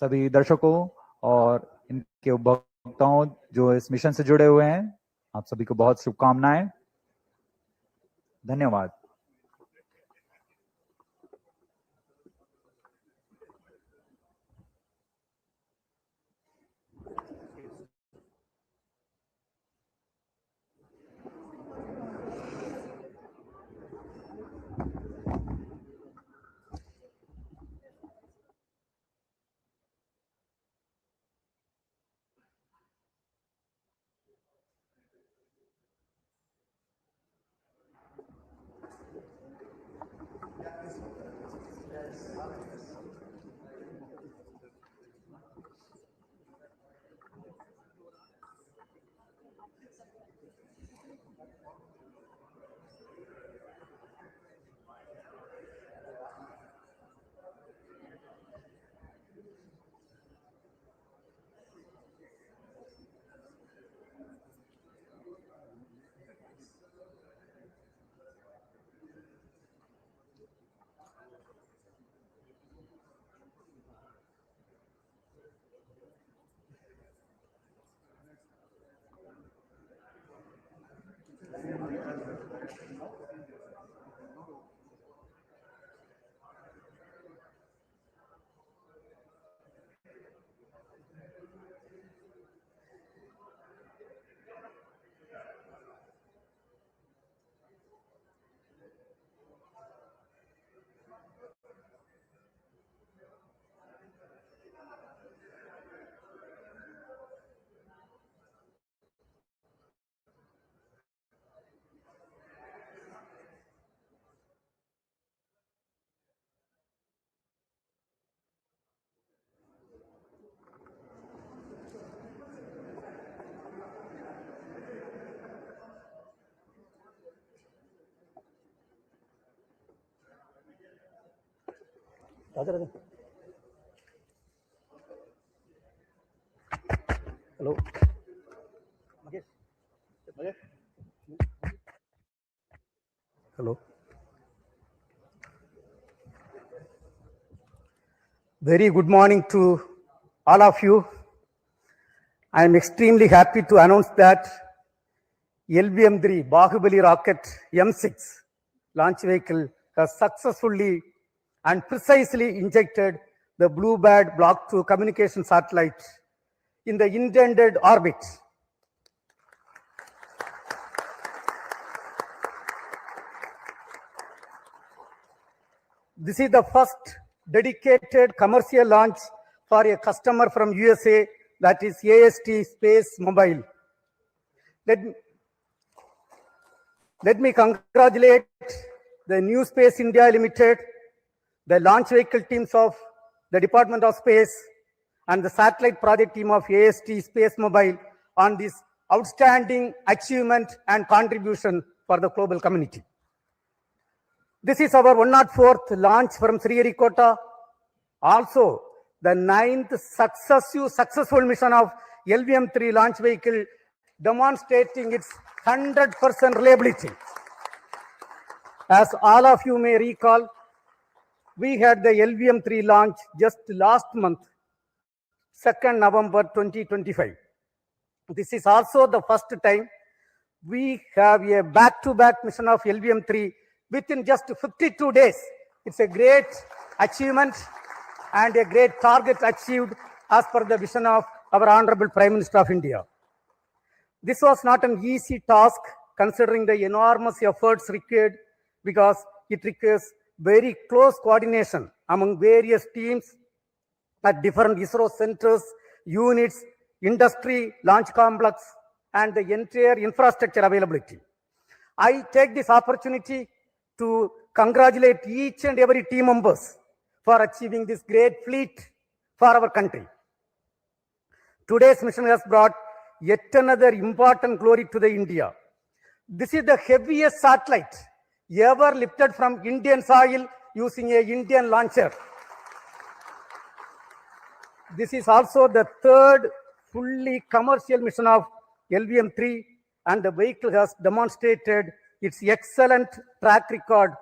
सभी दर्शकों और इनके उपभोक्ताओं जो इस मिशन से जुड़े हुए हैं। आप सभी को बहुत शुभकामनाएं। धन्यवाद। Hello. Magesh. Hello. Very good morning to all of you. I am extremely happy to announce that LVM3 Bahubali rocket M6 launch vehicle has successfully and precisely injected the BlueBird Block-2 communication satellite in the intended orbit. This is the first dedicated commercial launch for a customer from USA, that is AST Space Mobile. Let me congratulate the New Space India Limited, the launch vehicle teams of the Department of Space, and the satellite project team of AST Space Mobile on this outstanding achievement and contribution for the global community. This is our 104th launch from Sriharikota. Also, the 9th successful mission of LVM3 launch vehicle, demonstrating its 100% reliability. As all of you may recall, we had the LVM3 launch just last month, 2nd November 2025. This is also the first time we have a back-to-back mission of LVM3 within just 52 days. It's a great achievement and a great target achieved as per the vision of our Honorable Prime Minister of India. This was not an easy task considering the enormous efforts required, because it requires very close coordination among various teams at different ISRO centers, units, industry, launch complex, and the entire infrastructure availability. I take this opportunity to congratulate each and every team members for achieving this great feat for our country. Today's mission has brought yet another important glory to the India. This is the heaviest satellite ever lifted from Indian soil using an Indian launcher. This is also the third fully commercial mission of LVM3, and the vehicle has demonstrated its excellent track record,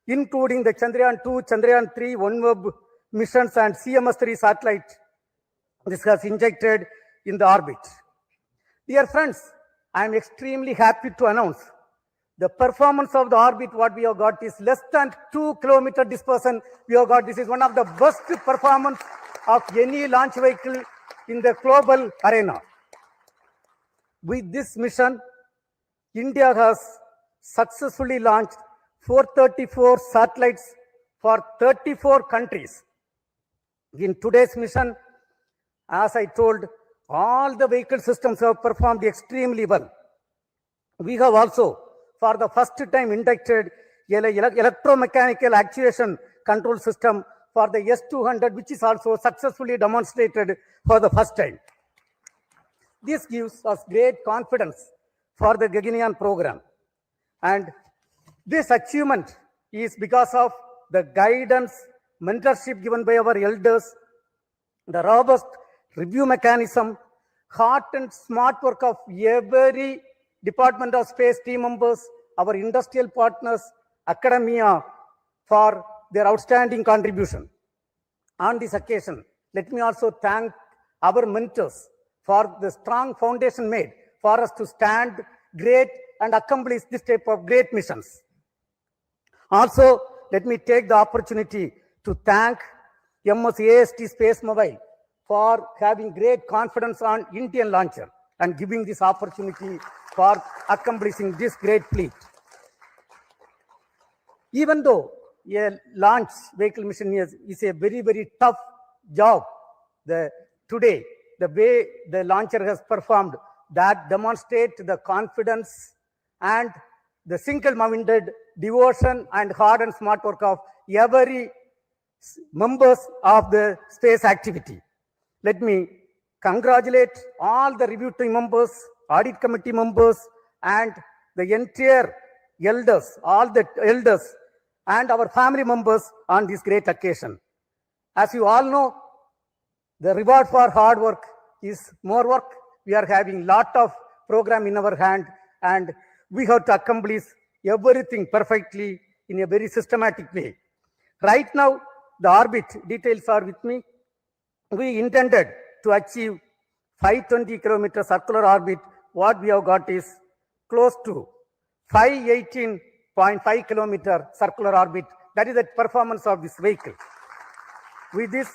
including the Chandrayaan-2, Chandrayaan-3, OneWeb missions and CMS-3 satellite. This has injected in the orbit. Dear friends, I am extremely happy to announce the performance of the orbit. What we have got is less than 2 kilometer dispersion. We have got, this is one of the best performance of any launch vehicle in the global arena. With this mission, India has successfully launched 434 satellites for 34 countries. In today's mission, as I told, all the vehicle systems have performed extremely well. We have also, for the first time, inducted electromechanical actuation control system for the S200, which is also successfully demonstrated for the first time. This gives us great confidence for the Gaganyaan program. And this achievement is because of the guidance, mentorship given by our elders, the robust review mechanism, hard and smart work of every Department of Space team members, our industrial partners, academia, for their outstanding contribution. On this occasion, let me also thank our mentors for the strong foundation made for us to stand great and accomplish this type of great missions. Also, let me take the opportunity to thank AST Space Mobile for having great confidence on Indian launcher and giving this opportunity for accomplishing this great feat. Even though a launch vehicle mission is a very, very tough job, today, the way the launcher has performed, that demonstrates the confidence and the single-minded devotion and hard and smart work of every members of the space activity. Let me congratulate all the review team members, audit committee members, and the entire elders, all the elders, and our family members on this great occasion. As you all know, the reward for hard work is more work. We are having lot of program in our hand, and we have to accomplish everything perfectly in a very systematic way. Right now, the orbit details are with me. We intended to achieve 520 kilometer circular orbit. What we have got is close to 518.5 kilometer circular orbit. That is the performance of this vehicle. With this,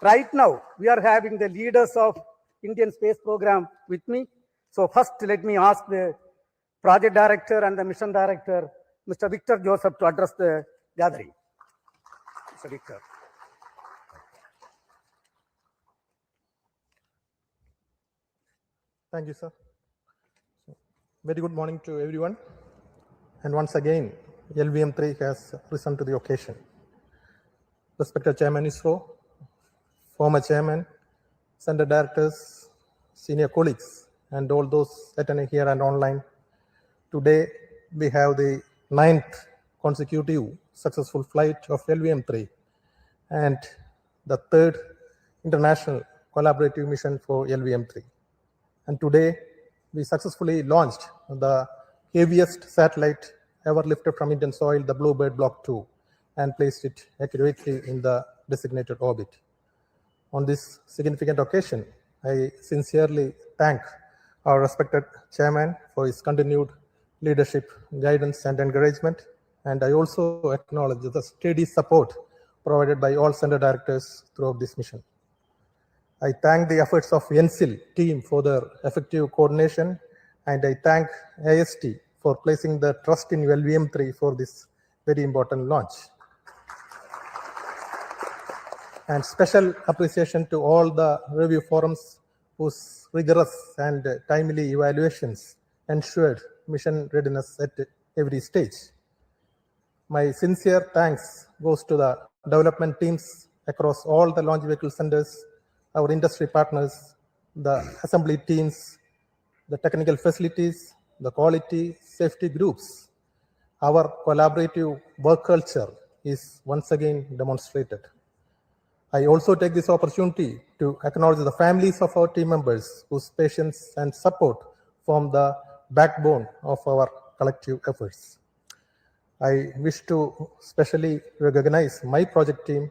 right now, we are having the leaders of Indian space program with me. So first, let me ask the project director and the mission director, Mr. Victor Joseph, to address the gathering. Mr. Victor. Thank you, sir. Very good morning to everyone. And once again, LVM3 has risen to the occasion. Respected Chairman ISRO, former Chairman, Center Directors, senior colleagues, and all those attending here and online. Today, we have the 9th consecutive successful flight of LVM3 and the 3rd international collaborative mission for LVM3. And today, we successfully launched the heaviest satellite ever lifted from Indian soil, the BlueBird Block-2, and placed it accurately in the designated orbit. On this significant occasion, I sincerely thank our respected chairman for his continued leadership, guidance, and encouragement. And I also acknowledge the steady support provided by all center directors throughout this mission. I thank the efforts of NCIL team for their effective coordination, and I thank AST for placing the trust in LVM3 for this very important launch. And special appreciation to all the review forums whose rigorous and timely evaluations ensured mission readiness at every stage. My sincere thanks goes to the development teams across all the launch vehicle centers, our industry partners, the assembly teams, the technical facilities, the quality safety groups. Our collaborative work culture is once again demonstrated. I also take this opportunity to acknowledge the families of our team members whose patience and support form the backbone of our collective efforts. I wish to specially recognize my project team,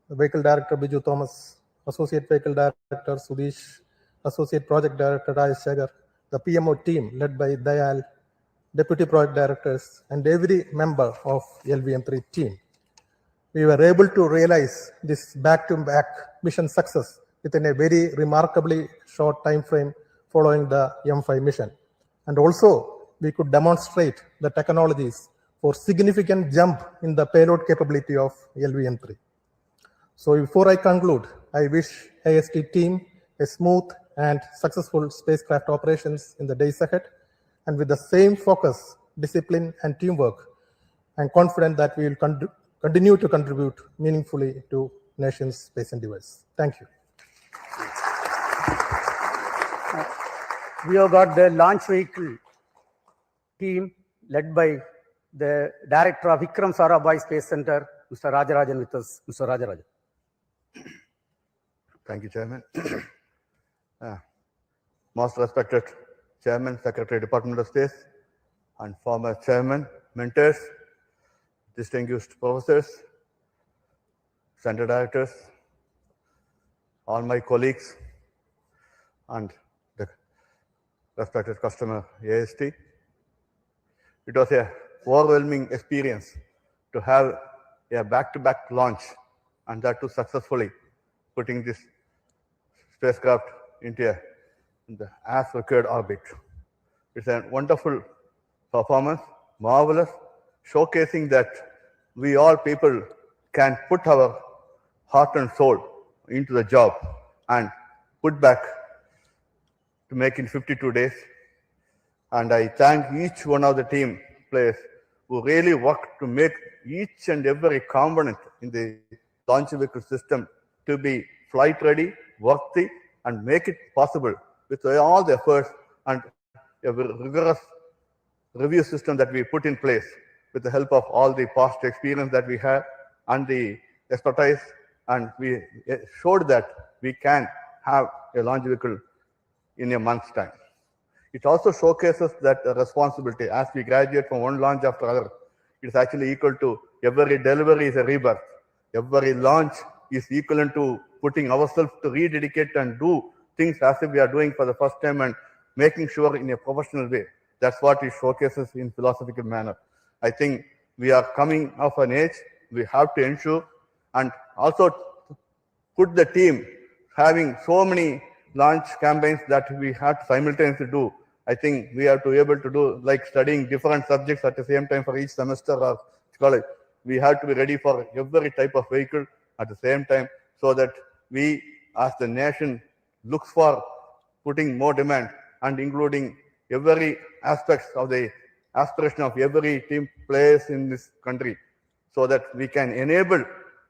the Vehicle Director Biju Thomas, Associate Vehicle Director Sudesh, Associate Project Director Rajesh Shagar, the PMO team led by Dayal, Deputy Project Directors, and every member of LVM3 team. We were able to realize this back-to-back mission success within a very remarkably short time frame following the M5 mission. And also, we could demonstrate the technologies for significant jump in the payload capability of LVM3. So before I conclude, I wish AST team a smooth and successful spacecraft operations in the days ahead. And with the same focus, discipline, and teamwork, I'm confident that we will continue to contribute meaningfully to nation's space endeavors. Thank you. We have got the launch vehicle team led by the director of Vikram Sarabhai Space Center, Mr. Rajarajan with us. Mr. Rajarajan. Thank you, Chairman. Most respected Chairman, Secretary, Department of Space, and former Chairman, mentors, distinguished professors, center directors, all my colleagues, and the respected customer, AST. It was an overwhelming experience to have a back-to-back launch, and that too successfully putting this spacecraft into the as required orbit. It's a wonderful performance, marvelous, showcasing that we all people can put our heart and soul into the job and put back to make in 52 days. And I thank each one of the team players who really worked to make each and every component in the launch vehicle system to be flight ready, worthy, and make it possible with all the efforts and a rigorous review system that we put in place with the help of all the past experience that we have and the expertise, and we showed that we can have a launch vehicle in a month's time. It also showcases that responsibility as we graduate from one launch after another. It's actually equal to every delivery is a rebirth. Every launch is equivalent to putting ourselves to rededicate and do things as if we are doing for the first time and making sure in a professional way. That's what it showcases in philosophical manner. I think we are coming of an age, we have to ensure and also put the team having so many launch campaigns that we have to simultaneously do. I think we have to be able to do like studying different subjects at the same time for each semester or college. We have to be ready for every type of vehicle at the same time so that we as the nation looks for putting more demand and including every aspect of the aspiration of every team players in this country so that we can enable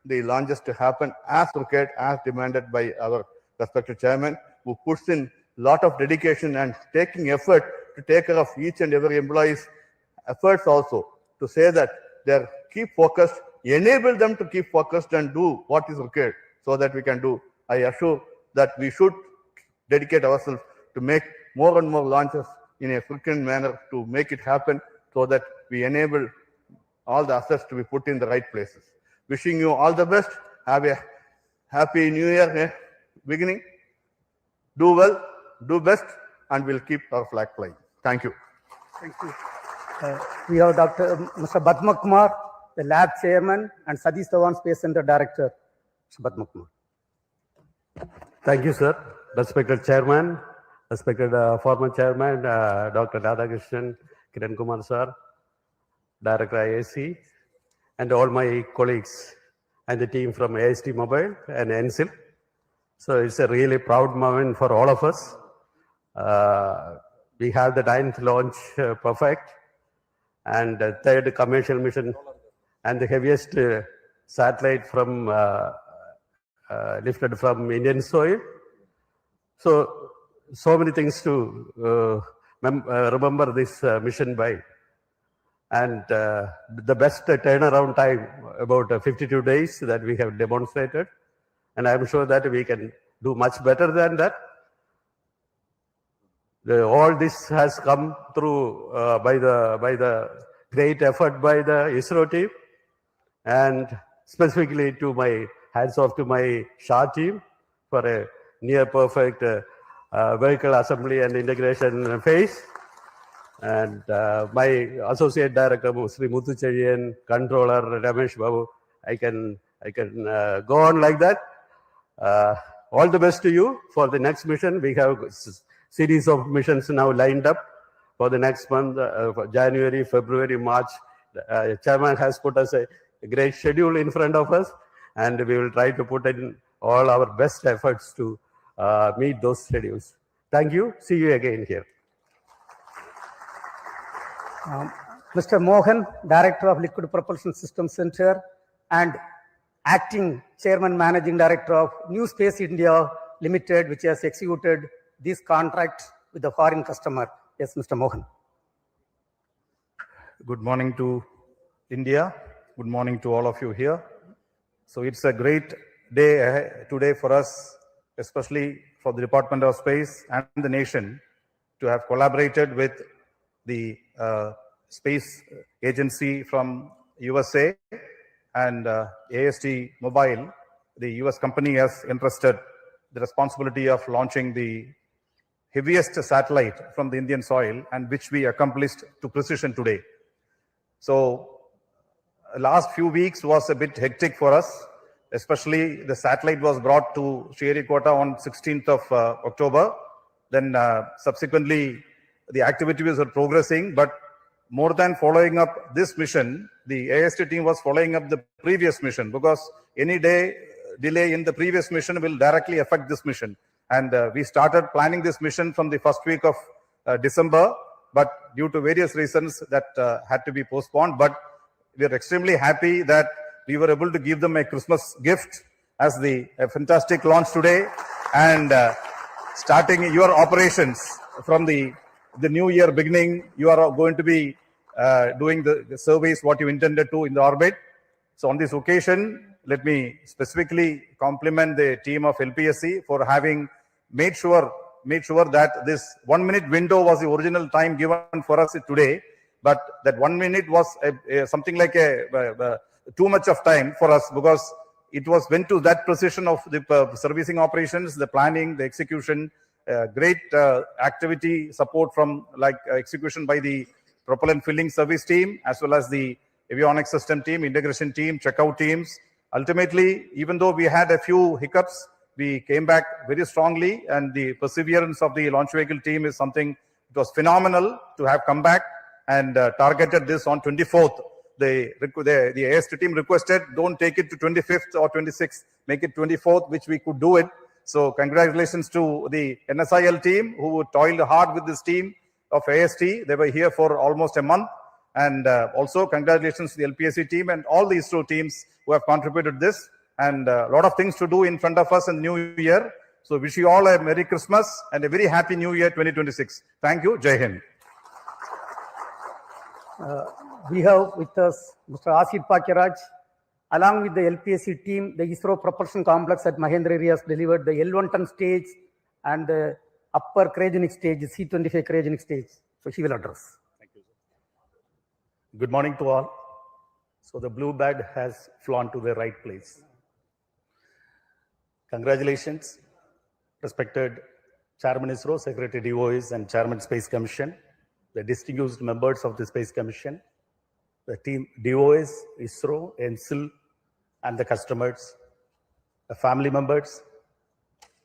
the launches to happen as required, as demanded by our respected chairman, who puts in a lot of dedication and taking effort to take care of each and every employee's efforts also to say that they keep focused, enable them to keep focused and do what is required so that we can do. I assure that we should dedicate ourselves to make more and more launches in a frequent manner to make it happen so that we enable all the assets to be put in the right places. Wishing you all the best. Have a happy new year beginning. Do well, do best, and we'll keep our flag flying. Thank you. Thank you. We have Mr. Padma Kumar, the lab chairman, and Satish Dhawan, Space Center director. Mr. Padma Kumar. Thank you, sir. Respected chairman, respected former chairman, Dr. Radhakrishnan, Kiran Kumar sir, director IAC, and all my colleagues and the team from AST Mobile and NSIL. So it's a really proud moment for all of us. We have the 9th launch perfect and the 3rd commercial mission and the heaviest satellite from lifted from Indian soil. So many things to remember this mission by. And the best turnaround time, about 52 days that we have demonstrated. And I'm sure that we can do much better than that. All this has come through by the great effort by the ISRO team, and specifically to my hats off to my SHA team for a near perfect vehicle assembly and integration phase. And my associate director, Sri Muthucherian, controller Ramesh Babu, I can go on like that. All the best to you for the next mission. We have a series of missions now lined up for the next month, January, February, March. Chairman has put us a great schedule in front of us, and we will try to put in all our best efforts to meet those schedules. Thank you. See you again here. Mr. Mohan, Director of Liquid Propulsion Systems Center and Acting Chairman Managing Director of New Space India Limited, which has executed this contract with the foreign customer. Yes, Mr. Mohan. Good morning to India. Good morning to all of you here. So it's a great day today for us, especially for the Department of Space and the nation, to have collaborated with the space agency from USA and AST Mobile. The US company has entrusted the responsibility of launching the heaviest satellite from the Indian soil, and which we accomplished to precision today. So last few weeks was a bit hectic for us, especially the satellite was brought to Sriharikota on 16th of October. Then subsequently the activities are progressing, but more than following up this mission, the AST team was following up the previous mission, because any delay in the previous mission will directly affect this mission. And we started planning this mission from the first week of December, but due to various reasons that had to be postponed. But we are extremely happy that we were able to give them a Christmas gift as a fantastic launch today, and starting your operations from the new year beginning, you are going to be doing the surveys what you intended to in the orbit. So on this occasion, let me specifically compliment the team of LPSC for having made sure made sure that this 1 minute window was the original time given for us today. But that 1 minute was something like too much of time for us, because it went to that precision of the servicing operations, the planning, the execution, great activity support from execution by the propellant filling service team, as well as the avionics system team, integration team, checkout teams. Ultimately, even though we had a few hiccups, we came back very strongly, and the perseverance of the launch vehicle team is something, it was phenomenal to have come back and targeted this on 24th. The AST team requested, don't take it to 25th or 26th, make it 24th, which we could do it. So congratulations to the NSIL team who toiled hard with this team of AST. They were here for almost a month. And also congratulations to the LPSC team and all the ISRO teams who have contributed this. And a lot of things to do in front of us in the new year. So wish you all a Merry Christmas and a very happy New Year 2026. Thank you. Jai Hind. We have with us Mr. Asif Pakiraj. Along with the LPSC team, the ISRO propulsion complex at Mahendragiri has delivered the L1 ton stage and the upper cryogenic stage, C25 cryogenic stage. So he will address. Thank you, sir. Good morning to all. So the BlueBird has flown to the right place. Congratulations, respected Chairman ISRO, Secretary DOIs, and Chairman Space Commission, the distinguished members of the Space Commission, the team DOIs, ISRO, NCIL, and the customers, the family members,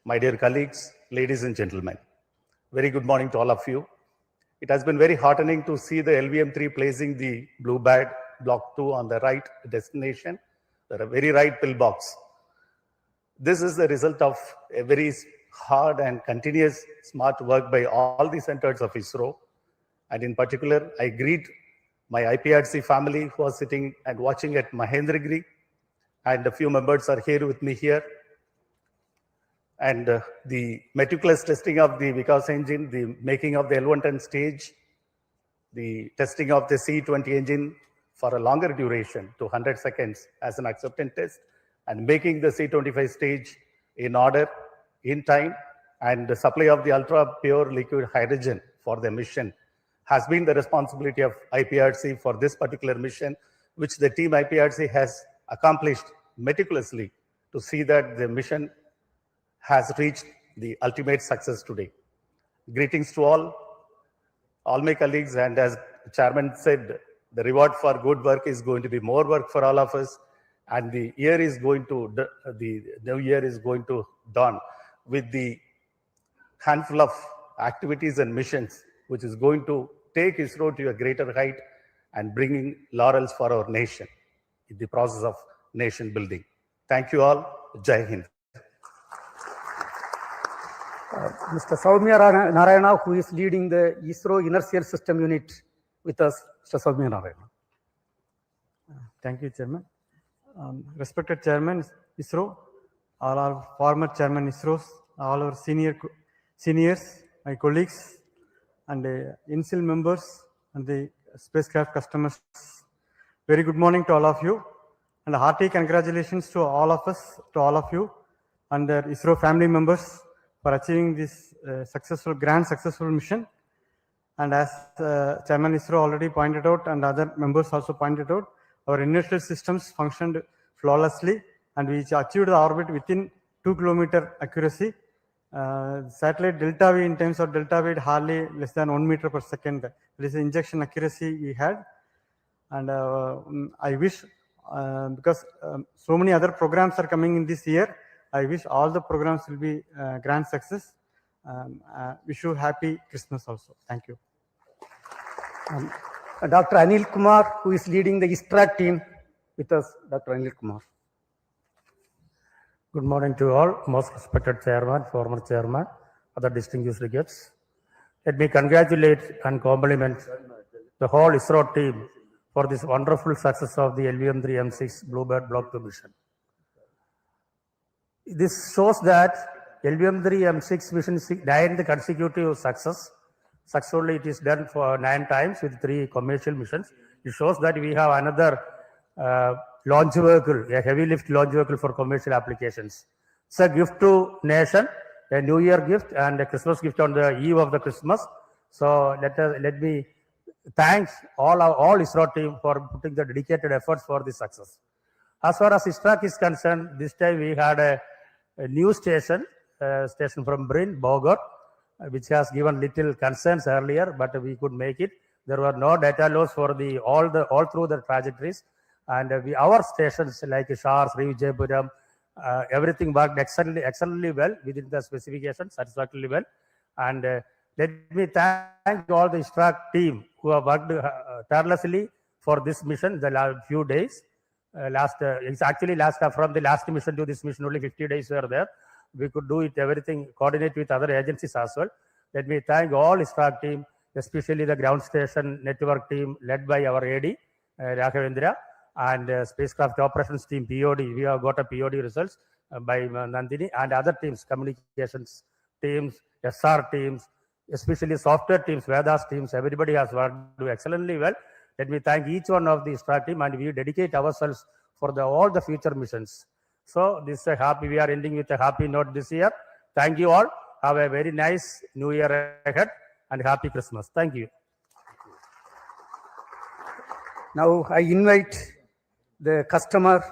my dear colleagues, ladies and gentlemen. Very good morning to all of you. It has been very heartening to see the LVM3 placing the BlueBird Block-2 on the right destination, the very right pillbox. This is the result of a very hard and continuous smart work by all the centers of ISRO. And in particular, I greet my IPRC family who are sitting and watching at Mahendragiri, and a few members are here with me here. And the meticulous testing of the Vikas engine, the making of the L1 ton stage, the testing of the C20 engine for a longer duration to 100 seconds as an acceptance test, and making the C25 stage in order, in time, and the supply of the ultra pure liquid hydrogen for the mission has been the responsibility of IPRC for this particular mission, which the team IPRC has accomplished meticulously to see that the mission has reached the ultimate success today. Greetings to all my colleagues, and as the chairman said, the reward for good work is going to be more work for all of us, and the new year is going to dawn with the handful of activities and missions which is going to take ISRO to a greater height and bringing laurels for our nation in the process of nation building. Thank you all. Jai Hind. Mr. Soumya Narayana, who is leading the ISRO Inertial System Unit with us. Mr. Soumya Narayana. Thank you, Chairman. Respected Chairman ISRO, all our former Chairman ISROs, all our seniors, my colleagues, and the NCIL members and the spacecraft customers. Very good morning to all of you, and a hearty congratulations to all of us, to all of you, and their ISRO family members for achieving this grand successful mission. And as Chairman ISRO already pointed out, and other members also pointed out, our inertial systems functioned flawlessly, and we achieved the orbit within 2 kilometer accuracy. Satellite delta V, in terms of delta V, hardly less than 1 meter per second. That is the injection accuracy we had. And I wish, because so many other programs are coming in this year, I wish all the programs will be grand success. Wish you happy Christmas also. Thank you. Dr. Anil Kumar, who is leading the ISTRAC team with us. Dr. Anil Kumar. Good morning to all, most respected chairman, former chairman, other distinguished guests. Let me congratulate and compliment the whole ISRO team for this wonderful success of the LVM3-M6 BlueBird Block-2 mission. This shows that LVM3-M6 mission is 9th consecutive success. Successfully, it is done for 9 times with 3 commercial missions. It shows that we have another launch vehicle, a heavy lift launch vehicle for commercial applications. It's a gift to nation. a New Year gift and a Christmas gift on the eve of the Christmas. So let me thank all ISRO team for putting the dedicated efforts for this success. As far as ISRO is concerned, this time we had a new station from Brin, Bogor, which has given little concerns earlier, but we could make it. There were no data loss for all through the trajectories, and our stations like Shar, Sri Vijayapuram, everything worked excellently well within the specifications, satisfactorily well. And let me thank all the ISRO team who have worked tirelessly for this mission the last few days. It's actually from the last mission to this mission, only 50 days were there. We could do it, everything, coordinate with other agencies as well. Let me thank all ISRO team, especially the ground station network team led by our AD, Raghavendra, and spacecraft operations team, POD. We have got a POD results by Nandini, and other teams, communications teams, SR teams, especially software teams, Vedas teams. Everybody has worked excellently well. Let me thank each one of the ISRO team, and we dedicate ourselves for all the future missions. So this is we are ending with a happy note this year. Thank you all. Have a very nice New Year ahead and happy Christmas. Thank you. Now I invite the customer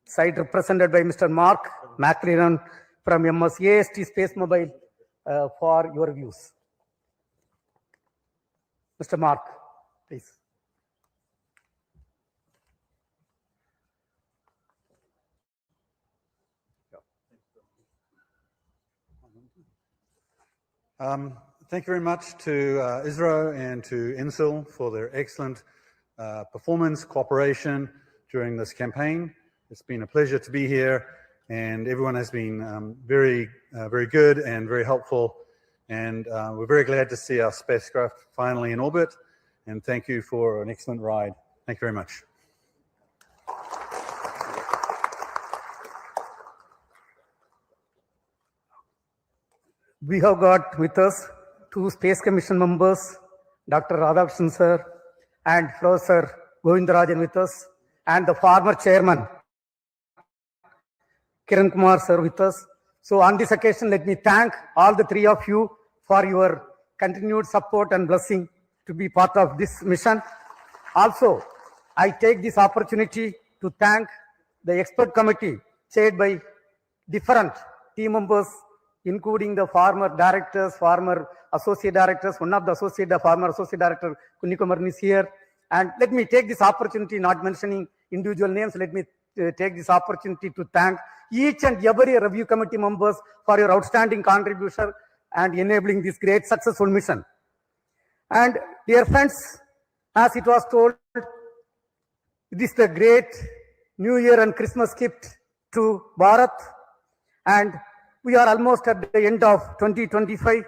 side represented by Mr. Mark McLaren from MS AST Space Mobile for your views. Mr. Mark, please. Thank you very much to ISRO and to INSIL for their excellent performance, cooperation during this campaign. It's been a pleasure to be here, and everyone has been very good and very helpful. And we're very glad to see our spacecraft finally in orbit. And thank you for an excellent ride. Thank you very much. We have got with us two Space Commission members, Dr. Radhakrishnan sir and Professor Govindarajan with us, and the former chairman, Kiran Kumar sir with us. So on this occasion, let me thank all the three of you for your continued support and blessing to be part of this mission. Also, I take this opportunity to thank the expert committee chaired by different team members, including the former directors, former associate directors. One of the former associate director, Kunikumaran, is here. And let me take this opportunity, not mentioning individual names, let me take this opportunity to thank each and every review committee members for your outstanding contribution and enabling this great successful mission. And dear friends, as it was told, this is the great New Year and Christmas gift to Bharat. And we are almost at the end of 2025.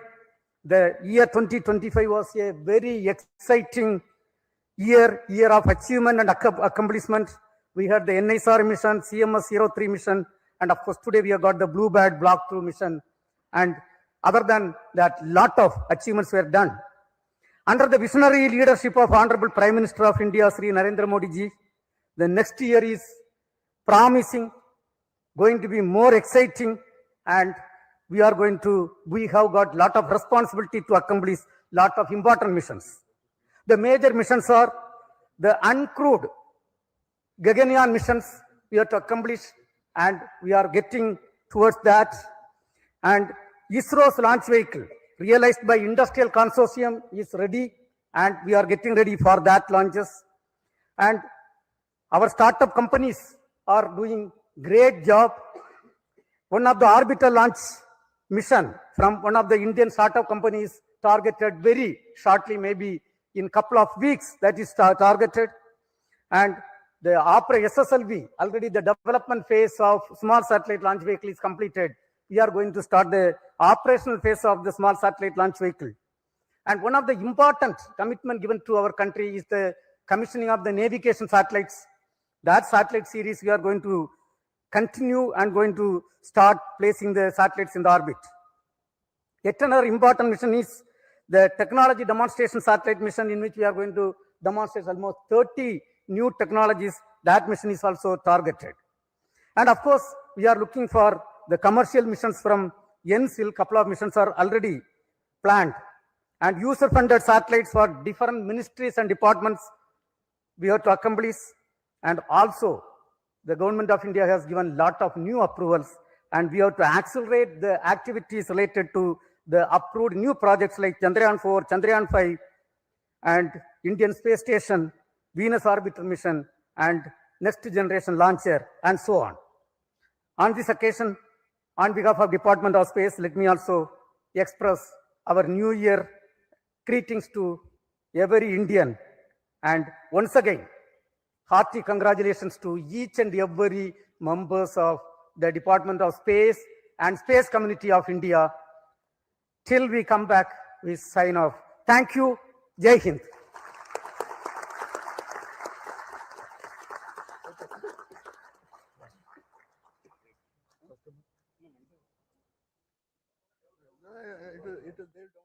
The year 2025 was a very exciting year of achievement and accomplishment. We had the NISR mission, CMS-03 mission, and of course today we have got the BlueBird Block-2 mission. And other than that, lot of achievements were done. Under the visionary leadership of Honorable Prime Minister of India, Sri Narendra Modi ji, the next year is promising, going to be more exciting, and we have got lot of responsibility to accomplish lot of important missions. The major missions are the uncrewed Gaganyaan missions we have to accomplish, and we are getting towards that. And ISRO's launch vehicle, realized by industrial consortium, is ready, and we are getting ready for that launches. And our startup companies are doing great job. One of the orbital launch mission from one of the Indian startup companies targeted very shortly, maybe in couple of weeks, that is targeted. And the SSLV, already the development phase of small satellite launch vehicle is completed. We are going to start the operational phase of the small satellite launch vehicle. And one of the important commitment given to our country is the commissioning of the navigation satellites. That satellite series we are going to continue and going to start placing the satellites in the orbit. Yet another important mission is the technology demonstration satellite mission, in which we are going to demonstrate almost 30 new technologies. That mission is also targeted. And of course, we are looking for the commercial missions from NSIL, couple of missions are already planned. And user-funded satellites for different ministries and departments we have to accomplish. And also, the government of India has given a lot of new approvals, and we have to accelerate the activities related to the approved new projects like Chandrayaan 4, Chandrayaan 5, and Indian Space Station, Venus Orbital Mission, and Next Generation Launcher, and so on. On this occasion, on behalf of Department of Space, let me also express our New Year greetings to every Indian. And once again, hearty congratulations to each and every members of the Department of Space and Space Community of India. Till we come back, we sign off. Thank you. Jai Hind. It is